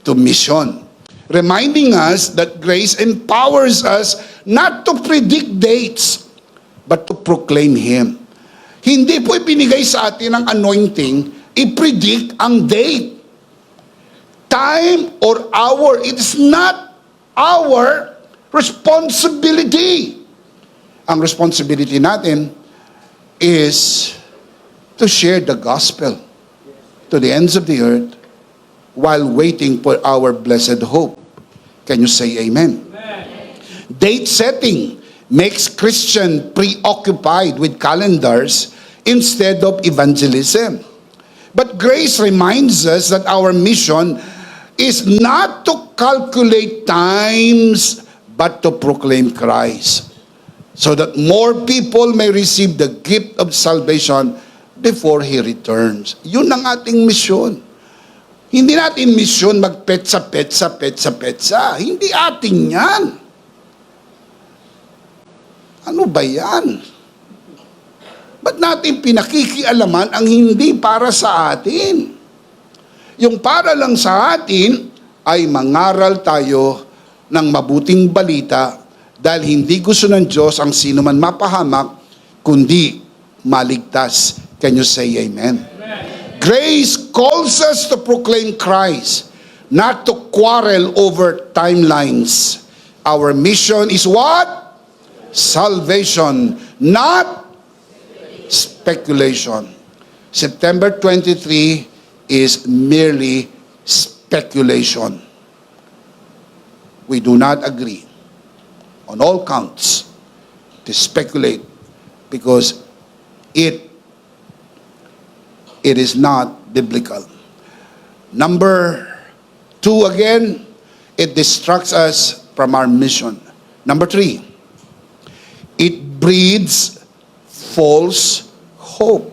to mission, reminding us that grace empowers us not to predict dates, but to proclaim Him. Hindi po ibinigay sa atin ang anointing, i-predict ang date, time, or hour. It is not our responsibility. Ang responsibility natin is to share the gospel to the ends of the earth while waiting for our blessed hope. Can you say amen? Amen. Date setting makes Christian preoccupied with calendars instead of evangelism. But grace reminds us that our mission is not to calculate times, but to proclaim Christ, so that more people may receive the gift of salvation before He returns. Yun ang ating misyon. Hindi natin misyon magpetsa. Hindi atin yan. Ano ba yan? Ba't natin pinakikialaman ang hindi para sa atin? Yung para lang sa atin ay mangaral tayo ng mabuting balita, dahil hindi gusto ng Diyos ang sino man mapahamak, kundi maligtas. Can you say amen? Amen. Grace calls us to proclaim Christ, not to quarrel over timelines. Our mission is what? Salvation, not speculation. September 23 is merely speculation. We do not agree on all counts to speculate, because it is not biblical. Number 2 again, it distracts us from our mission. Number 3, it breeds false hope.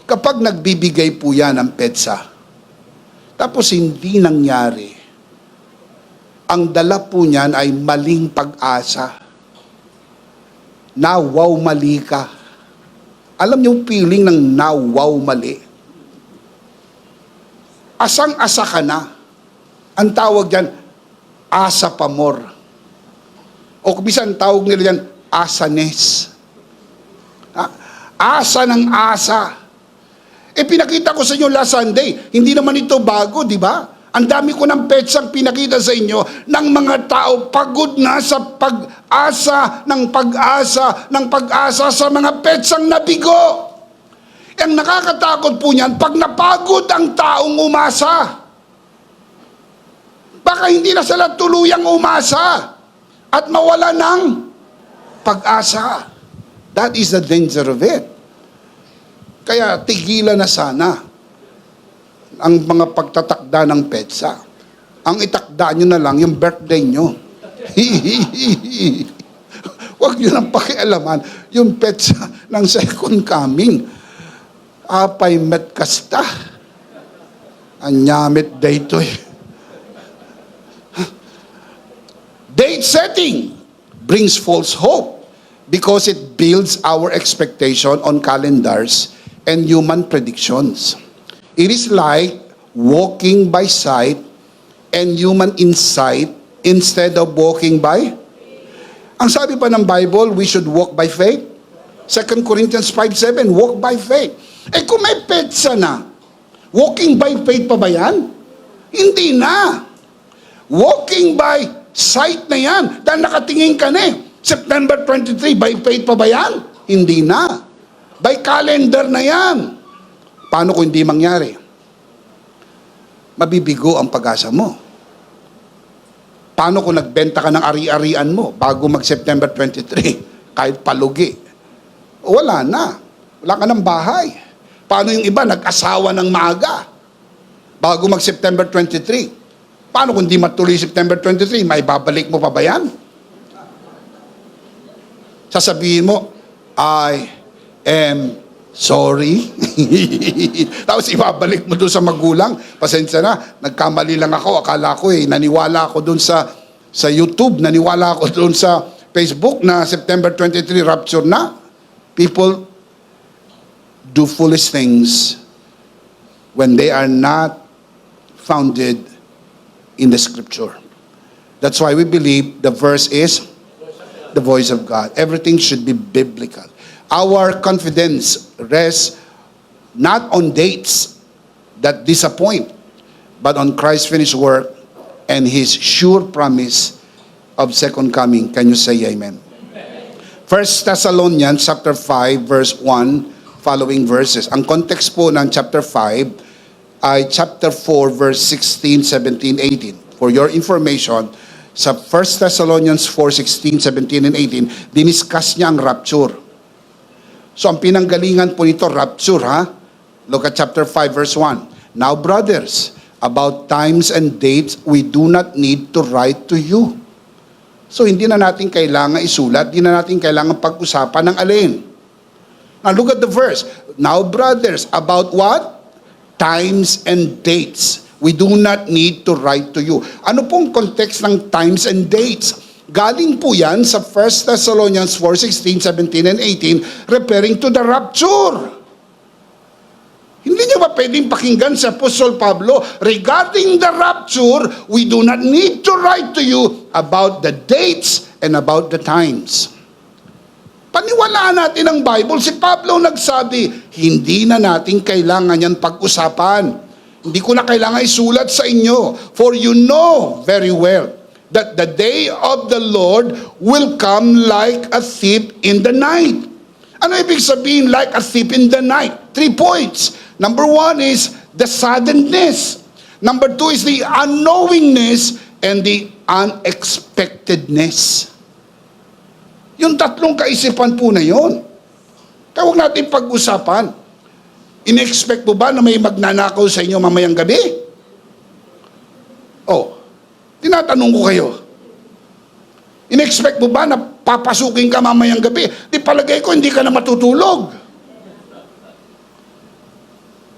Kapag nagbibigay po yan ng petsa, tapos hindi nangyari, ang dala po niyan ay maling pag-asa. Na wow, mali ka. Alam niyo yung feeling ng na wow, mali? Asang-asa ka na. Ang tawag diyan, asa pamor. O bisan tawag nila diyan, asanes. Asa ng asa. Pinakita ko sa inyo last Sunday, hindi naman ito bago, di ba? Ang dami ko ng petsang pinakita sa inyo ng mga tao pagod na sa pag-asa ng pag-asa sa mga petsang nabigo. Ang nakakatakot po niyan, pag napagod ang taong umasa, baka hindi na sila tuluyang umasa at mawala ng pag-asa. That is the danger of it. Kaya tigilan na sana ang mga pagtatakda ng petsa. Ang itakda nyo na lang yung birthday nyo. Huwag nyo nang pakialaman yung petsa ng second coming. Apay met kasta. Anyamit dayto eh. Date setting brings false hope because it builds our expectation on calendars and human predictions. It is like walking by sight and human insight instead of walking by? Ang sabi pa ng Bible, we should walk by faith. 2 Corinthians 5:7, walk by faith. Eh kung may petsa na, walking by faith pa ba yan? Hindi na. Walking by sight na yan. Dahil nakatingin ka na eh. September 23, by faith pa ba yan? Hindi na. By calendar na yan. Paano kung hindi mangyari? Mabibigo ang pag-asa mo. Paano kung nagbenta ka ng ari-arian mo bago mag-September 23? Kahit palugi. Wala na. Wala ka ng bahay. Paano yung iba nag-asawa ng maaga bago mag-September 23? Paano kung di matuloy September 23? May babalik mo pa ba yan? Sasabihin mo, I am sorry. Tapos ibabalik mo doon sa magulang. Pasensya na, nagkamali lang ako. Akala ko naniwala ako doon sa YouTube, naniwala ako doon sa Facebook na September 23 rapture na. People do foolish things when they are not founded in the scripture. That's why we believe the verse is the voice of God. Everything should be biblical. Our confidence rests not on dates that disappoint, but on Christ's finished work and His sure promise of second coming. Can you say amen? 1 Thessalonians chapter 5 verse 1 following verses. Ang context po ng chapter 5 ay chapter 4 verse 16, 17, 18. For your information, sa 1 Thessalonians 4, 16, 17, and 18, diniscuss niya ang rapture. So ang pinanggalingan po nito, rapture, ha? Look at chapter 5 verse 1. Now brothers, about times and dates, we do not need to write to you. So hindi na natin kailangan isulat, hindi na natin kailangan pag-usapan ng alin. Now look at the verse. Now brothers, about what? Times and dates. We do not need to write to you. Ano pong context ng times and dates? Galing po yan sa 1 Thessalonians 4, 16, 17, and 18, referring to the rapture. Hindi niyo ba pwedeng pakinggan sa Apostle Pablo, regarding the rapture, we do not need to write to you about the dates and about the times. Paniwalaan natin ang Bible. Si Pablo nagsabi, hindi na natin kailangan yan pag-usapan. Hindi ko na kailangan isulat sa inyo. For you know very well that the day of the Lord will come like a thief in the night. Ano ibig sabihin like a thief in the night? 3 points. Number 1 is the suddenness. Number 2 is the unknowingness and the unexpectedness. Yung tatlong kaisipan po na yun. Kaya huwag natin pag-usapan. In-expect mo ba na may magnanakaw sa inyo mamayang gabi? Oh, tinatanong ko kayo. In-expect mo ba na papasukin ka mamayang gabi? Di palagay ko hindi ka na matutulog.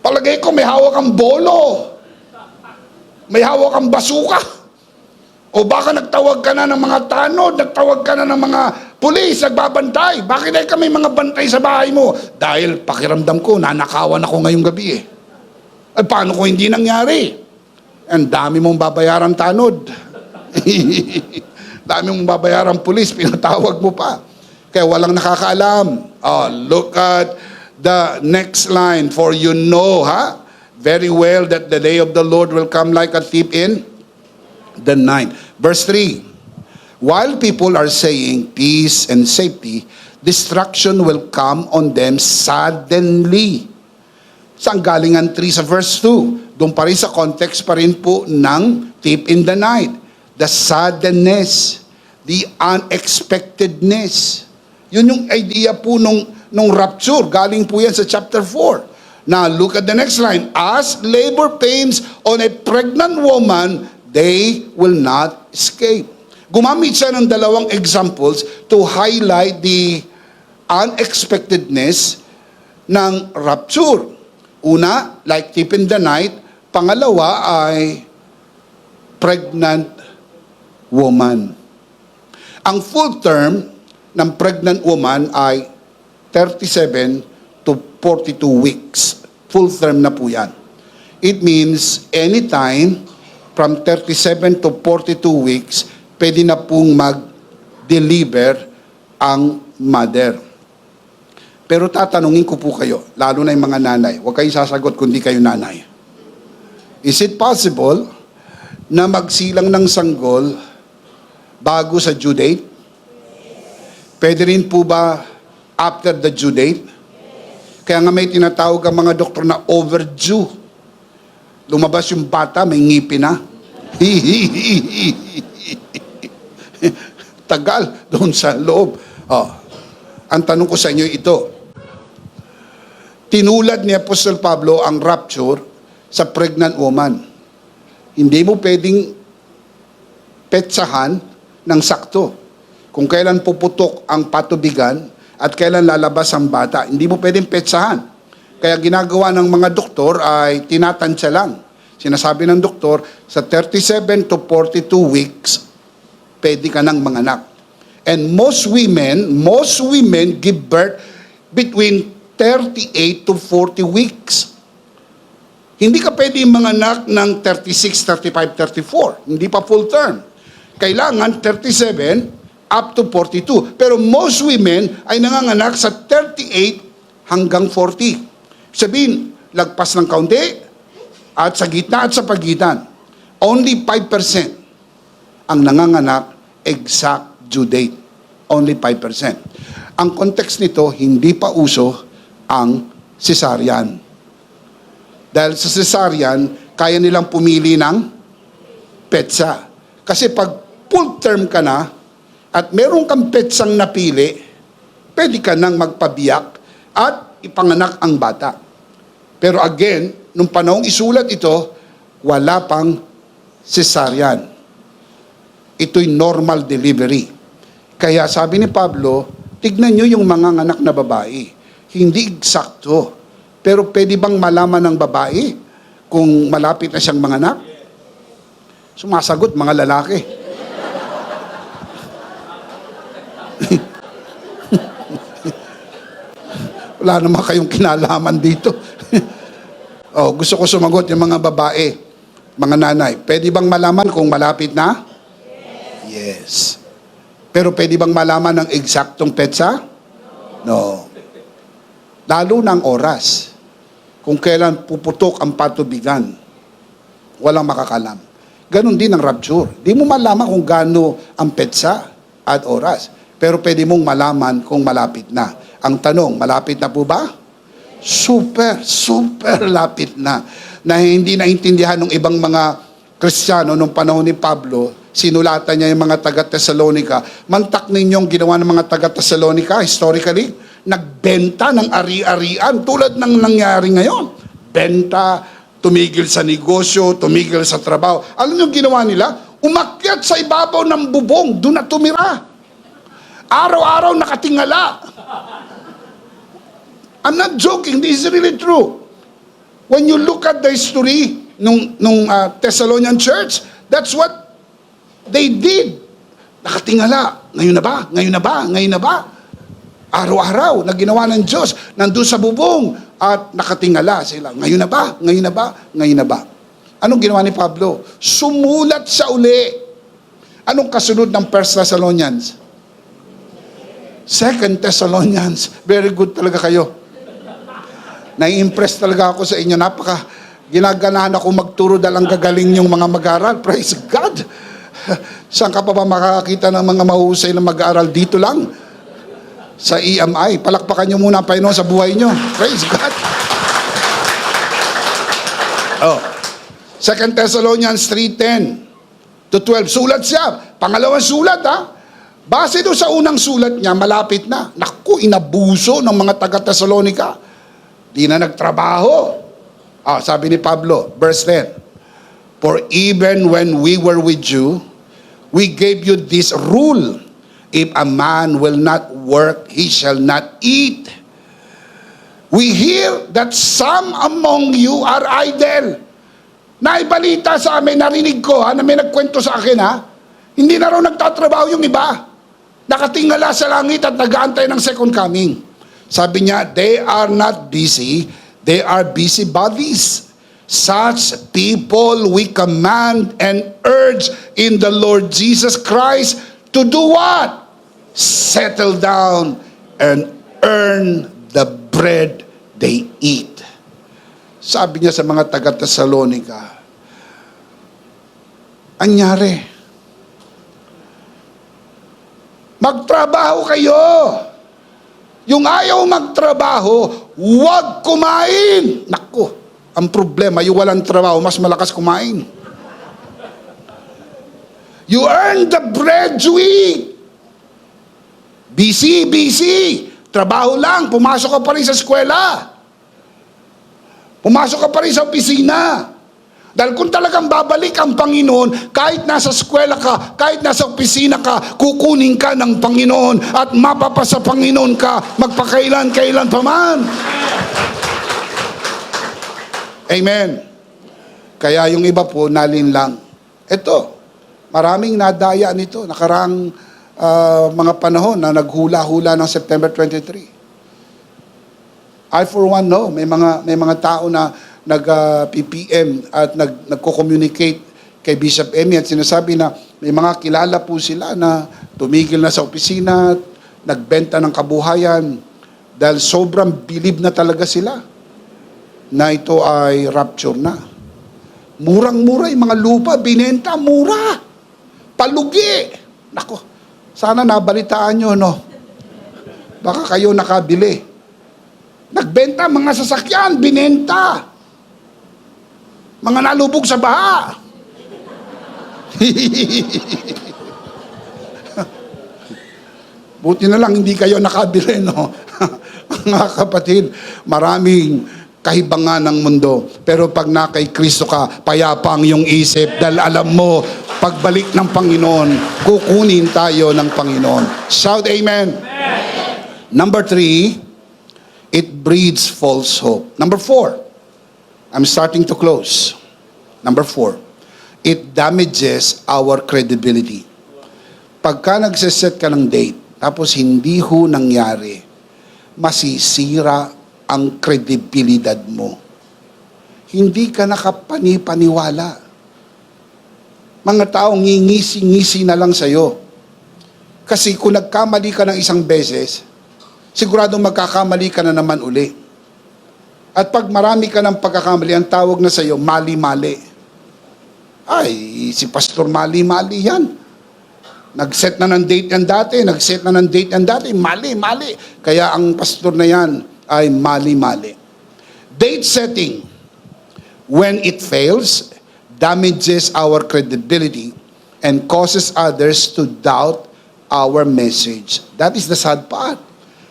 Palagay ko may hawak kang bolo. May hawak kang basuka. O baka nagtawag ka na ng mga tanod, nagtawag ka na ng mga pulis, nagbabantay. Bakit ay kami mga bantay sa bahay mo? Dahil pakiramdam ko, nanakawan ako ngayong gabi eh. Ay paano kung hindi nangyari? Ang dami mong babayaran tanod. Dami mong babayaran pulis, pinatawag mo pa. Kaya walang nakakaalam. Oh, look at the next line. For you know, very well that the day of the Lord will come like a thief in the night. Verse 3. While people are saying peace and safety, destruction will come on them suddenly. Saan galing ang 3 sa verse 2? Doon pa rin sa context pa rin po ng thief in the night. The suddenness, the unexpectedness. Yun yung idea po nung rapture. Galing po yan sa chapter 4. Now, look at the next line. As labor pains on a pregnant woman, they will not escape. Gumamit siya ng dalawang examples to highlight the unexpectedness ng rapture. Una, like thief in the night. Pangalawa ay pregnant woman. Ang full term ng pregnant woman ay 37 to 42 weeks. Full term na po yan. It means anytime from 37 to 42 weeks, pwede na pong mag-deliver ang mother. Pero tatanungin ko po kayo, lalo na yung mga nanay, huwag kayong sasagot kundi kayo nanay. Is it possible na magsilang ng sanggol bago sa due date? Pwede rin po ba after the due date? Kaya nga may tinatawag ang mga doktor na overdue. Lumabas yung bata, may ngipin na. Tagal doon sa loob. Oh. Ang tanong ko sa inyo ito. Tinulad ni Apostol Pablo ang rapture sa pregnant woman. Hindi mo pwedeng petsahan ng sakto. Kung kailan puputok ang patubigan at kailan lalabas ang bata, hindi mo pwedeng petsahan. Kaya ginagawa ng mga doktor ay tinatansya lang. Sinasabi ng doktor, sa 37 to 42 weeks, pwede ka ng manganak. And most women give birth between 38 to 40 weeks. Hindi ka pwede manganak ng 36, 35, 34. Hindi pa full term. Kailangan 37 up to 42. Pero most women ay nanganganak sa 38 hanggang 40. Sabihin, lagpas ng kaunti, at sa gitna at sa pagitan. Only 5% ang nanganganak exact due date. Only 5%. Ang context nito, hindi pa uso ang cesarean. Dahil sa cesarean, kaya nilang pumili ng petsa. Kasi pag full term ka na, at meron kang petsang napili, pwede ka nang magpabiyak at ipanganak ang bata. Pero again, nung panahong isulat ito, wala pang cesarean. Ito'y normal delivery. Kaya sabi ni Pablo, tignan nyo yung mga anak na babae. Hindi eksakto. Pero pwede bang malaman ng babae kung malapit na siyang manganak? Sumasagot, mga lalaki. Wala naman kayong kinalaman dito. Gusto ko sumagot yung mga babae, mga nanay. Pwede bang malaman kung malapit na? Yes. Pero pwede bang malaman ng eksaktong petsa? No. Lalo ng oras. Kung kailan puputok ang patubigan, walang makakalam. Ganon din ang rapture. Di mo malaman kung gaano ang petsa at oras. Pero pwede mong malaman kung malapit na. Ang tanong, malapit na po ba? Super lapit na. Na hindi naintindihan ng ibang mga Kristiyano nung panahon ni Pablo, sinulatan niya yung mga taga-Thessalonica. Mantak ninyong ginawa ng mga taga-Thessalonica, historically, nagbenta ng ari-arian tulad ng nangyari ngayon. Benta, tumigil sa negosyo, tumigil sa trabaho. Alam niyo ginawa nila? Umakyat sa ibabaw ng bubong, doon na tumira. Araw-araw nakatingala. I'm not joking, this is really true. When you look at the history nung Thessalonian church, that's what they did. Nakatingala. Ngayon na ba? Ngayon na ba? Ngayon na ba? Araw-araw na ginawa ng Diyos. Nandun sa bubong at nakatingala sila. Ngayon na ba? Ngayon na ba? Ngayon na ba? Anong ginawa ni Pablo? Sumulat siya uli. Anong kasunod ng 1 Thessalonians? 2 Thessalonians. Very good talaga kayo. Nai-impress talaga ako sa inyo. Ginaganahan ako magturo dahil ang gagaling yung mga mag-aaral. Praise God! Saan ka pa ba makakakita ng mga mahusay na mag-aaral? Dito lang. Sa EMI. Palakpakan nyo muna, Panginoon, sa buhay nyo. Praise God! 2 Thessalonians 3:10 to 12. Sulat siya. Pangalawang sulat, Base doon sa unang sulat niya, malapit na. Naku, inabuso ng mga taga-Thessalonica. Di na nagtrabaho. Sabi ni Pablo, verse 10, for even when we were with you, we gave you this rule. If a man will not work, he shall not eat. We hear that some among you are idle. Naibalita sa amin, narinig ko, na may nagkwento sa akin, hindi na raw nagtatrabaho yung iba. Nakatingala sa langit at nag-aantay ng second coming. Sabi niya, they are not busy, they are busybodies. Such people we command and urge in the Lord Jesus Christ to do what? Settle down and earn the bread they eat. Sabi niya sa mga taga-Tesalonica, anyari, magtrabaho kayo. Yung ayaw magtrabaho, huwag kumain. Naku, ang problema, yung walang trabaho, mas malakas kumain. You earn the bread you eat. Busy, busy. Trabaho lang, pumasok ka pa rin sa eskwela. Pumasok ka pa rin sa opisina. Dahil kung talagang babalik ang Panginoon, kahit nasa eskwela ka, kahit nasa opisina ka, kukunin ka ng Panginoon at mapapasa Panginoon ka magpakailan-kailan pa man. Amen. Kaya yung iba po, nalinlang. Ito, maraming nadaya nito. Nakarang mga panahon na naghula-hula ng September 23. I for one know, may mga tao na nag-PPM at nagko-communicate kay Bishop Emmy at sinasabi na may mga kilala po sila na tumigil na sa opisina, nagbenta ng kabuhayan dahil sobrang bilib na talaga sila na ito ay rapture na. Murang-mura yung mga lupa, binenta, mura. Palugi. Nako, sana nabalitaan nyo, no? Baka kayo nakabili. Nagbenta, mga sasakyan, binenta. Mga nalubog sa baha. Buti na lang hindi kayo nakabili, no? Mga kapatid, maraming kahibangan ng mundo. Pero pag na kay Kristo ka, payapa ang iyong isip dahil alam mo, pagbalik ng Panginoon, kukunin tayo ng Panginoon. Shout amen. Amen. Number 3, it breeds false hope. Number 4, I'm starting to close. Number 4, it damages our credibility. Pagka nagsiset ka ng date, tapos hindi ho nangyari, masisira ang kredibilidad mo. Hindi ka nakapani-paniwala. Mga taong ngingisi-ngisi na lang sa'yo. Kasi kung nagkamali ka ng isang beses, siguradong magkakamali ka na naman uli. At pag marami ka ng pagkakamali, ang tawag na sa'yo, mali-mali. Ay, si Pastor mali-mali yan. Nag-set na ng date yan dati, mali-mali. Kaya ang pastor na yan ay mali-mali. Date setting, when it fails, damages our credibility and causes others to doubt our message. That is the sad part.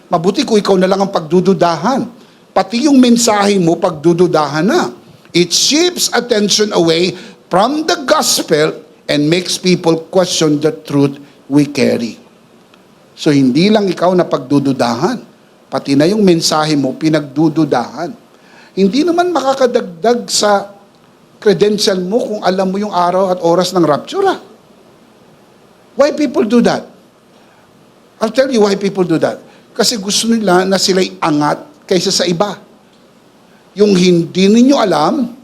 Mabuti kung ikaw na lang ang pagdududahan. Pati yung mensahe mo, pagdududahan na. It shifts attention away from the gospel and makes people question the truth we carry. So, hindi lang ikaw na pagdududahan. Pati na yung mensahe mo, pinagdududahan. Hindi naman makakadagdag sa credential mo kung alam mo yung araw at oras ng rapture. Why people do that? I'll tell you why people do that. Kasi gusto nila na sila'y angat kaysa sa iba. Yung hindi ninyo alam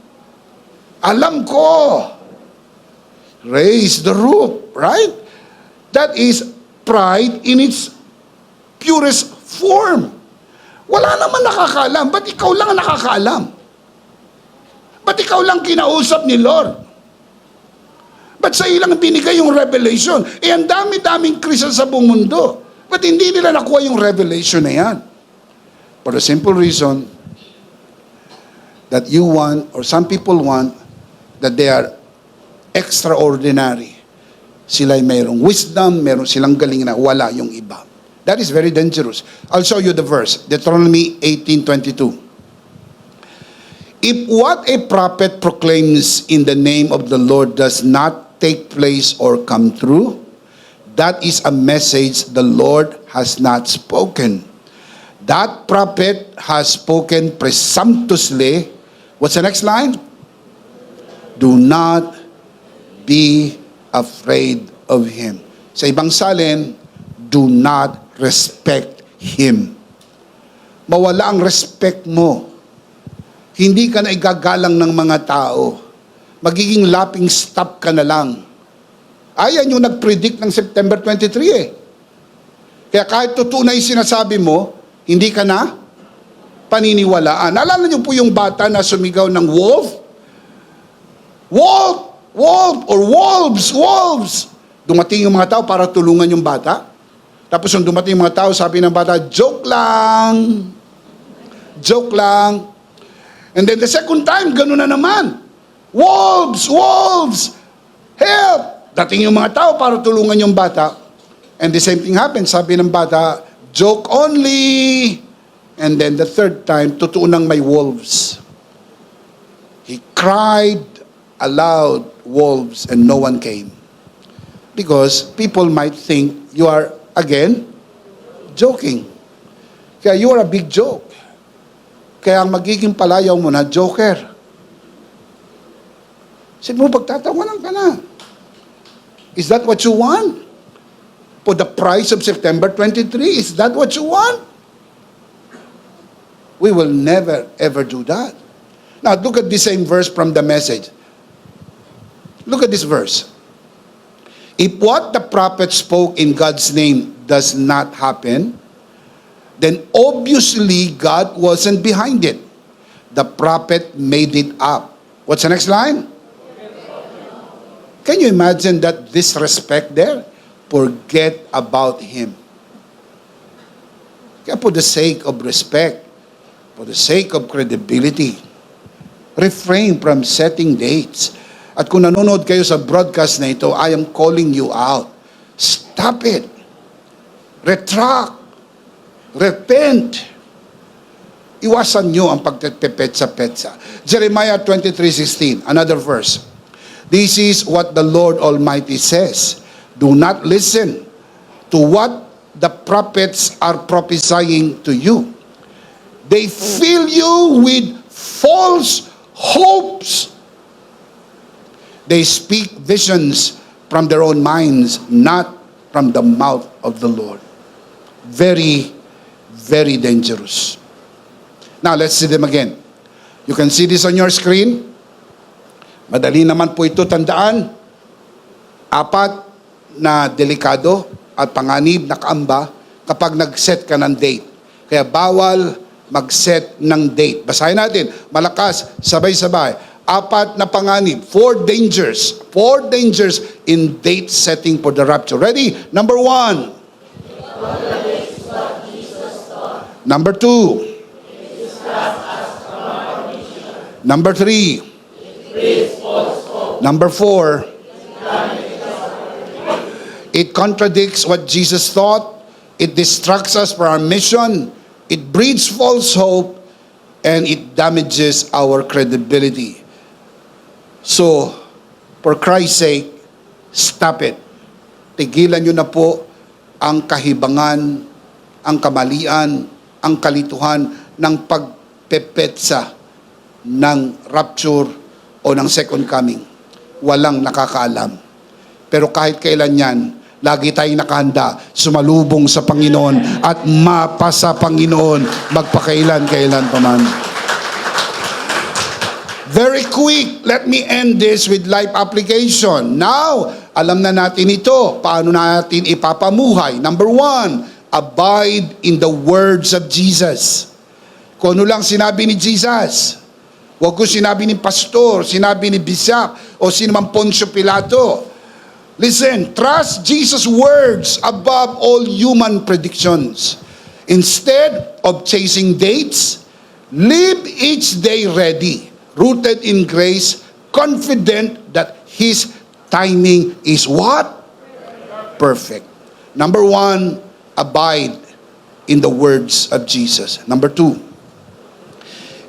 ko. Raise the roof, right? That is pride in its purest form. Wala naman nakakaalam. Ba't ikaw lang ang nakakaalam? Ba't ikaw lang kinausap ni Lord? Ba't sa ilang binigay yung revelation? Ang dami-daming Christian sa buong mundo. Ba't hindi nila nakuha yung revelation na yan? For the simple reason that you want, or some people want, that they are extraordinary. Sila'y mayroong wisdom, mayroong silang galing na wala yung iba. That is very dangerous. I'll show you the verse, Deuteronomy 18:22. If what a prophet proclaims in the name of the Lord does not take place or come true, that is a message the Lord has not spoken. That prophet has spoken presumptuously. What's the next line? Do not be afraid of him. Sa ibang salin, do not respect him. Mawala ang respect mo. Hindi ka na igagalang ng mga tao. Magiging laughing stock ka na lang. Ayan yung nag-predict ng September 23 eh. Kaya kahit totoo na yung sinasabi mo, hindi ka na paniniwalaan. Naalala niyo po yung bata na sumigaw ng wolf? Wolf! Wolf! Or wolves! Wolves! Dumating yung mga tao para tulungan yung bata. Tapos yung dumating yung mga tao, sabi ng bata, joke lang. Joke lang. And then the second time, gano'n na naman. Wolves! Wolves! Help! Dating yung mga tao para tulungan yung bata. And the same thing happened. Sabi ng bata, joke only. And then the third time, totoo nang may wolves. He cried aloud, wolves, and no one came. Because people might think you are, again, joking. Kaya you are a big joke. Kaya ang magiging palayaw mo na, joker. Sabi mo, pagtatawanan ka na. Is that what you want? For the price of September 23, is that what you want? We will never, ever do that. Now, look at the same verse from the Message. Look at this verse. If what the prophet spoke in God's name does not happen, then obviously God wasn't behind it. The prophet made it up. What's the next line? Can you imagine that disrespect there? Forget about him. Kaya for the sake of respect, for the sake of credibility, refrain from setting dates. At kung nanonood kayo sa broadcast na ito, I am calling you out. Stop it. Retract. Repent. Iwasan nyo ang pagpepetsa-petsa. Jeremiah 23:16, another verse. This is what the Lord Almighty says. Do not listen to what the prophets are prophesying to you. They fill you with false hopes. They speak visions from their own minds, not from the mouth of the Lord. Very, very dangerous. Now, let's see them again. You can see this on your screen. Madali naman po ito tandaan. 4 na delikado at panganib na kaamba kapag nag-set ka ng date. Kaya bawal mag-set ng date. Basahin natin. Malakas, sabay-sabay. 4 na panganib. 4 dangers. 4 dangers in date setting for the rapture. Ready? Number 1. Number 2. Number 3. Number 4. It contradicts what Jesus thought. It distracts us from our mission. It breeds false hope. And it damages our credibility. So, for Christ's sake, stop it. Tigilan nyo na po ang kahibangan, ang kamalian, ang kalituhan ng pagpepetsa ng rapture o ng second coming. Walang nakakaalam. Pero kahit kailan yan, lagi tayong nakahanda, sumalubong sa Panginoon at mapa sa Panginoon magpakailan-kailan pa man. Very quick, let me end this with life application. Now, alam na natin ito. Paano natin ipapamuhay? Number 1, abide in the words of Jesus. Kung ano lang sinabi ni Jesus. Huwag ko sinabi ni pastor, sinabi ni bishop, o sino man Poncio Pilato. Listen, trust Jesus' words above all human predictions. Instead of chasing dates, live each day ready, rooted in grace, confident that His timing is what? Perfect. Number 1, abide in the words of Jesus. Number 2,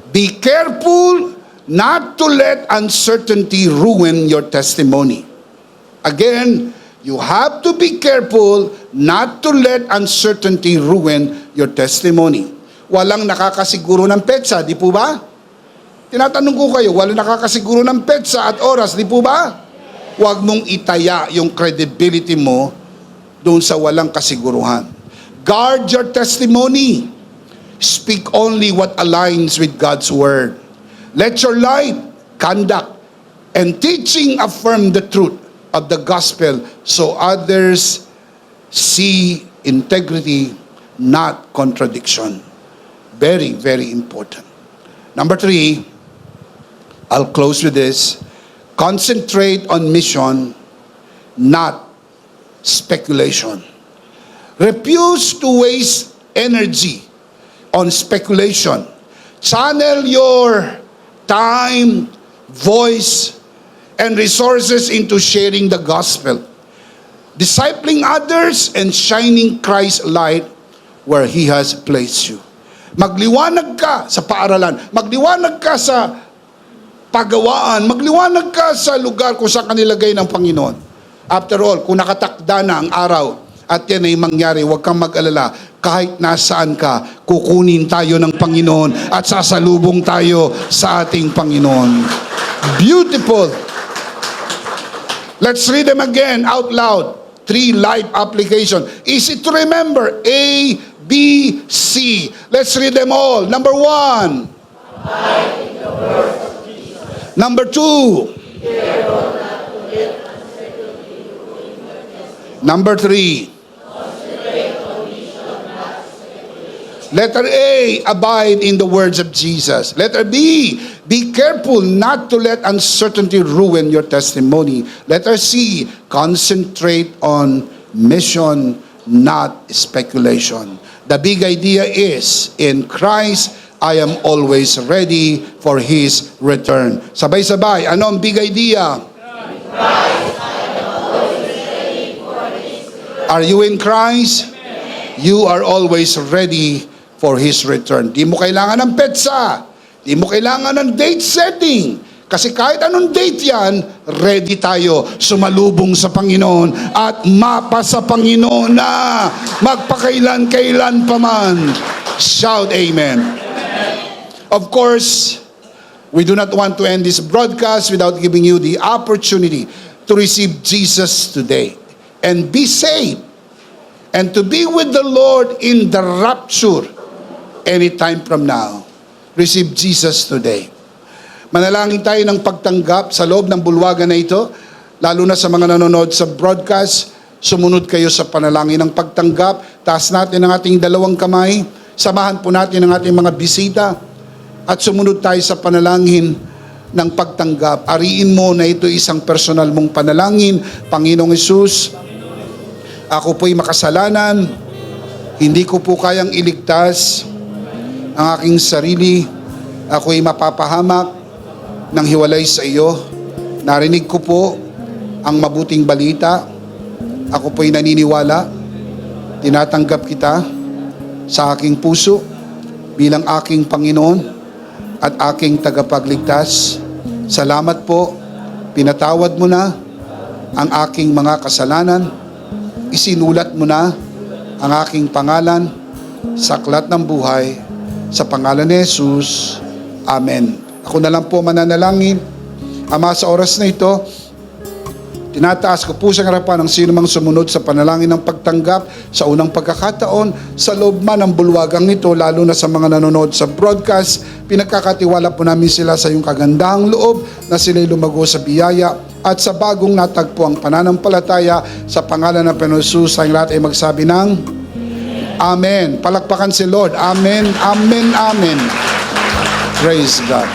be careful not to let uncertainty ruin your testimony. Again, you have to be careful not to let uncertainty ruin your testimony. Walang nakakasiguro ng petsa, di po ba? Tinatanong ko kayo, walang nakakasiguro ng petsa at oras, di po ba? Huwag mong itaya yung credibility mo doon sa walang kasiguruhan. Guard your testimony. Speak only what aligns with God's word. Let your life, conduct, and teaching affirm the truth of the gospel so others see integrity, not contradiction. Very, very important. Number 3, I'll close with this. Concentrate on mission, not speculation. Refuse to waste energy on speculation. Channel your time, voice, and resources into sharing the gospel, discipling others, and shining Christ's light where He has placed you. Magliwanag ka sa paaralan, magliwanag ka sa pagawaan, magliwanag ka sa lugar kung saan kanilagay ng Panginoon. After all, kung nakatakda na ang araw at yan ay mangyari, huwag kang mag-alala. Kahit nasaan ka, kukunin tayo ng Panginoon at sasalubong tayo sa ating Panginoon. Beautiful. Let's read them again out loud. 3 life application. Easy to remember. A, B, C. Let's read them all. Number 1. Number 2. Number 3. Letter A, abide in the words of Jesus. Letter B, be careful not to let uncertainty ruin your testimony. Letter C, concentrate on mission, not speculation. The big idea is, in Christ, I am always ready for His return. Sabay-sabay, ano ang big idea? Are you in Christ? You are always ready for His return. Di mo kailangan ng petsa. Di mo kailangan ng date setting. Kasi kahit anong date yan, ready tayo sumalubong sa Panginoon at mapa sa Panginoon na magpakailan-kailan pa man. Shout amen. Of course, we do not want to end this broadcast without giving you the opportunity to receive Jesus today and be saved and to be with the Lord in the rapture anytime from now. Receive Jesus today. Manalangin tayo ng pagtanggap sa loob ng bulwagan na ito, lalo na sa mga nanonood sa broadcast. Sumunod kayo sa panalangin ng pagtanggap. Taas natin ang ating 2 kamay. Samahan po natin ang ating mga bisita at sumunod tayo sa panalangin ng pagtanggap. Ariin mo na ito isang personal mong panalangin. Panginoong Hesus, ako po'y makasalanan. Hindi ko po kayang iligtas ang aking sarili. Ako'y mapapahamak ng hiwalay sa iyo. Narinig ko po ang mabuting balita. Ako po'y naniniwala. Tinatanggap kita sa aking puso bilang aking Panginoon at aking tagapagligtas. Salamat po. Pinatawad mo na ang aking mga kasalanan. Isinulat mo na ang aking pangalan sa aklat ng buhay. Sa pangalan ni Jesus. Amen. Ako na lang po mananalangin. Ama, sa oras na ito, tinataas ko po sa harapan ng sino mang sumunod sa panalangin ng pagtanggap sa unang pagkakataon sa loob man ng bulwagang nito, lalo na sa mga nanonood sa broadcast. Pinagkakatiwala po namin sila sa iyong kagandahang loob na sila'y lumago sa biyaya at sa bagong natagpo ang pananampalataya sa pangalan ng Panginoon Jesus. Tayong lahat ay magsabi ng Amen. Palakpakan si Lord. Amen, amen, amen. Praise God.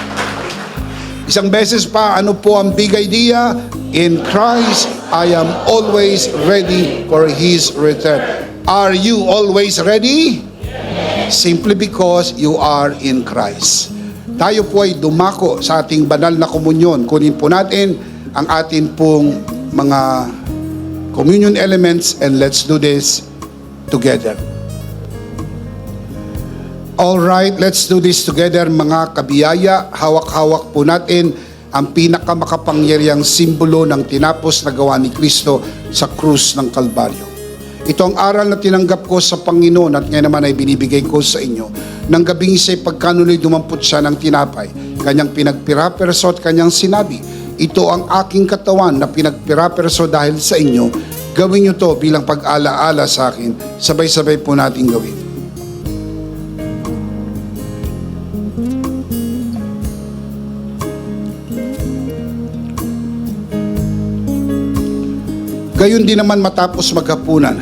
Isang beses pa, ano po ang big idea? In Christ, I am always ready for His return. Are you always ready? Simply because you are in Christ. Tayo po ay dumako sa ating banal na komunyon. Kunin po natin ang atin pong mga communion elements and let's do this together. Alright, let's do this together mga kabiyaya. Hawak-hawak po natin ang pinakamakapangyarihang simbolo ng tinapos na gawa ni Kristo sa krus ng Kalbaryo. Ito ang aral na tinanggap ko sa Panginoon at ngayon naman ay binibigay ko sa inyo. Nang gabing isa'y pagkanuloy dumampot siya ng tinapay, kanyang pinagpiraperso at kanyang sinabi, ito ang aking katawan na pinagpiraperso dahil sa inyo. Gawin niyo to bilang pag-alaala sa akin. Sabay-sabay po natin gawin. Gayon din naman matapos maghapunan,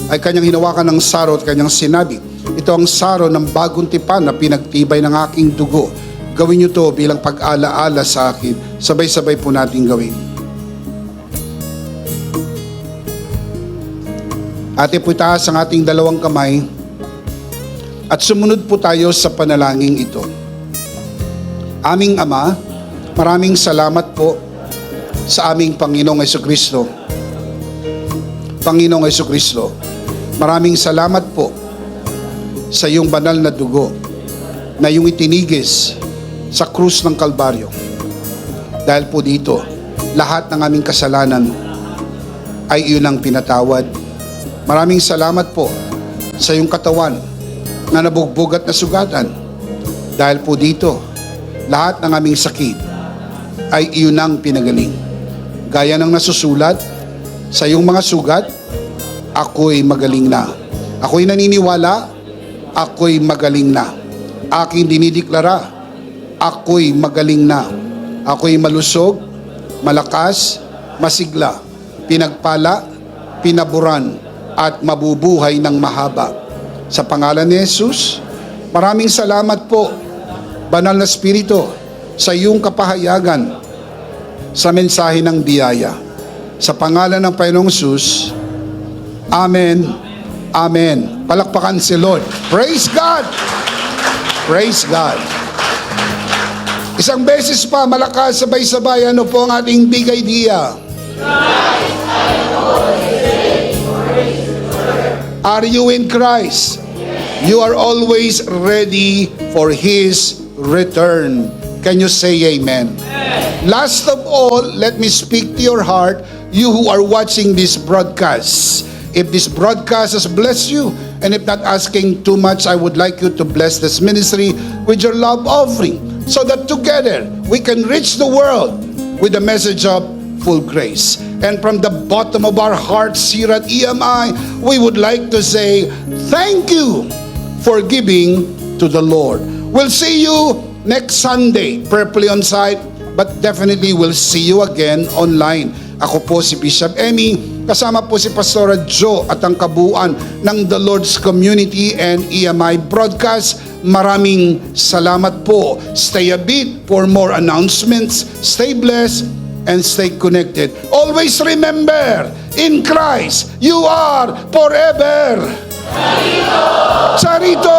ay kanyang hinawakan ng saro at kanyang sinabi, ito ang saro ng bagong tipan na pinagtibay ng aking dugo. Gawin niyo to bilang pag-alaala sa akin. Sabay-sabay po natin gawin. Ate po itaas ang ating dalawang kamay at sumunod po tayo sa panalangin ito. Aming Ama, maraming salamat po sa aming Panginoong Jesucristo. Panginoong Jesucristo, maraming salamat po sa iyong banal na dugo na iyong itinigis sa krus ng Kalbaryo. Dahil po dito, lahat ng aming kasalanan ay iyon ang pinatawad. Maraming salamat po sa iyong katawan na nabugbog at nasugatan. Dahil po dito, lahat ng aming sakit ay iyon ang pinagaling. Gaya ng nasusulat sa iyong mga sugat, ako'y magaling na. Ako'y naniniwala, ako'y magaling na. Aking dinideklara, ako'y magaling na. Ako'y malusog, malakas, masigla, pinagpala, pinaburan, at mabubuhay ng mahaba. Sa pangalan ni Jesus, maraming salamat po, Banal na Espiritu, sa iyong kapahayagan sa mensahe ng biyaya. Sa pangalan ng Panginoong Jesus, Amen. Amen. Palakpakan si Lord. Praise God! Praise God! Isang beses pa, malakas, sabay-sabay, ano po ang ating big idea? Are you in Christ? You are always ready for His return. Can you say amen? Last of all, let me speak to your heart, you who are watching this broadcast. If this broadcast has blessed you, and if not asking too much, I would like you to bless this ministry with your love offering, so that together we can reach the world with the message of full grace. And from the bottom of our hearts here at EMI, we would like to say, thank you for giving to the Lord. We'll see you next Sunday, prayerfully on site, but definitely we'll see you again online. Ako po si Bishop Emmy, kasama po si Pastora Jo at ang kabuuan ng The Lord's Community and EMI Broadcast. Maraming salamat po. Stay a bit for more announcements. Stay blessed and stay connected. Always remember, in Christ, you are forever. Charito!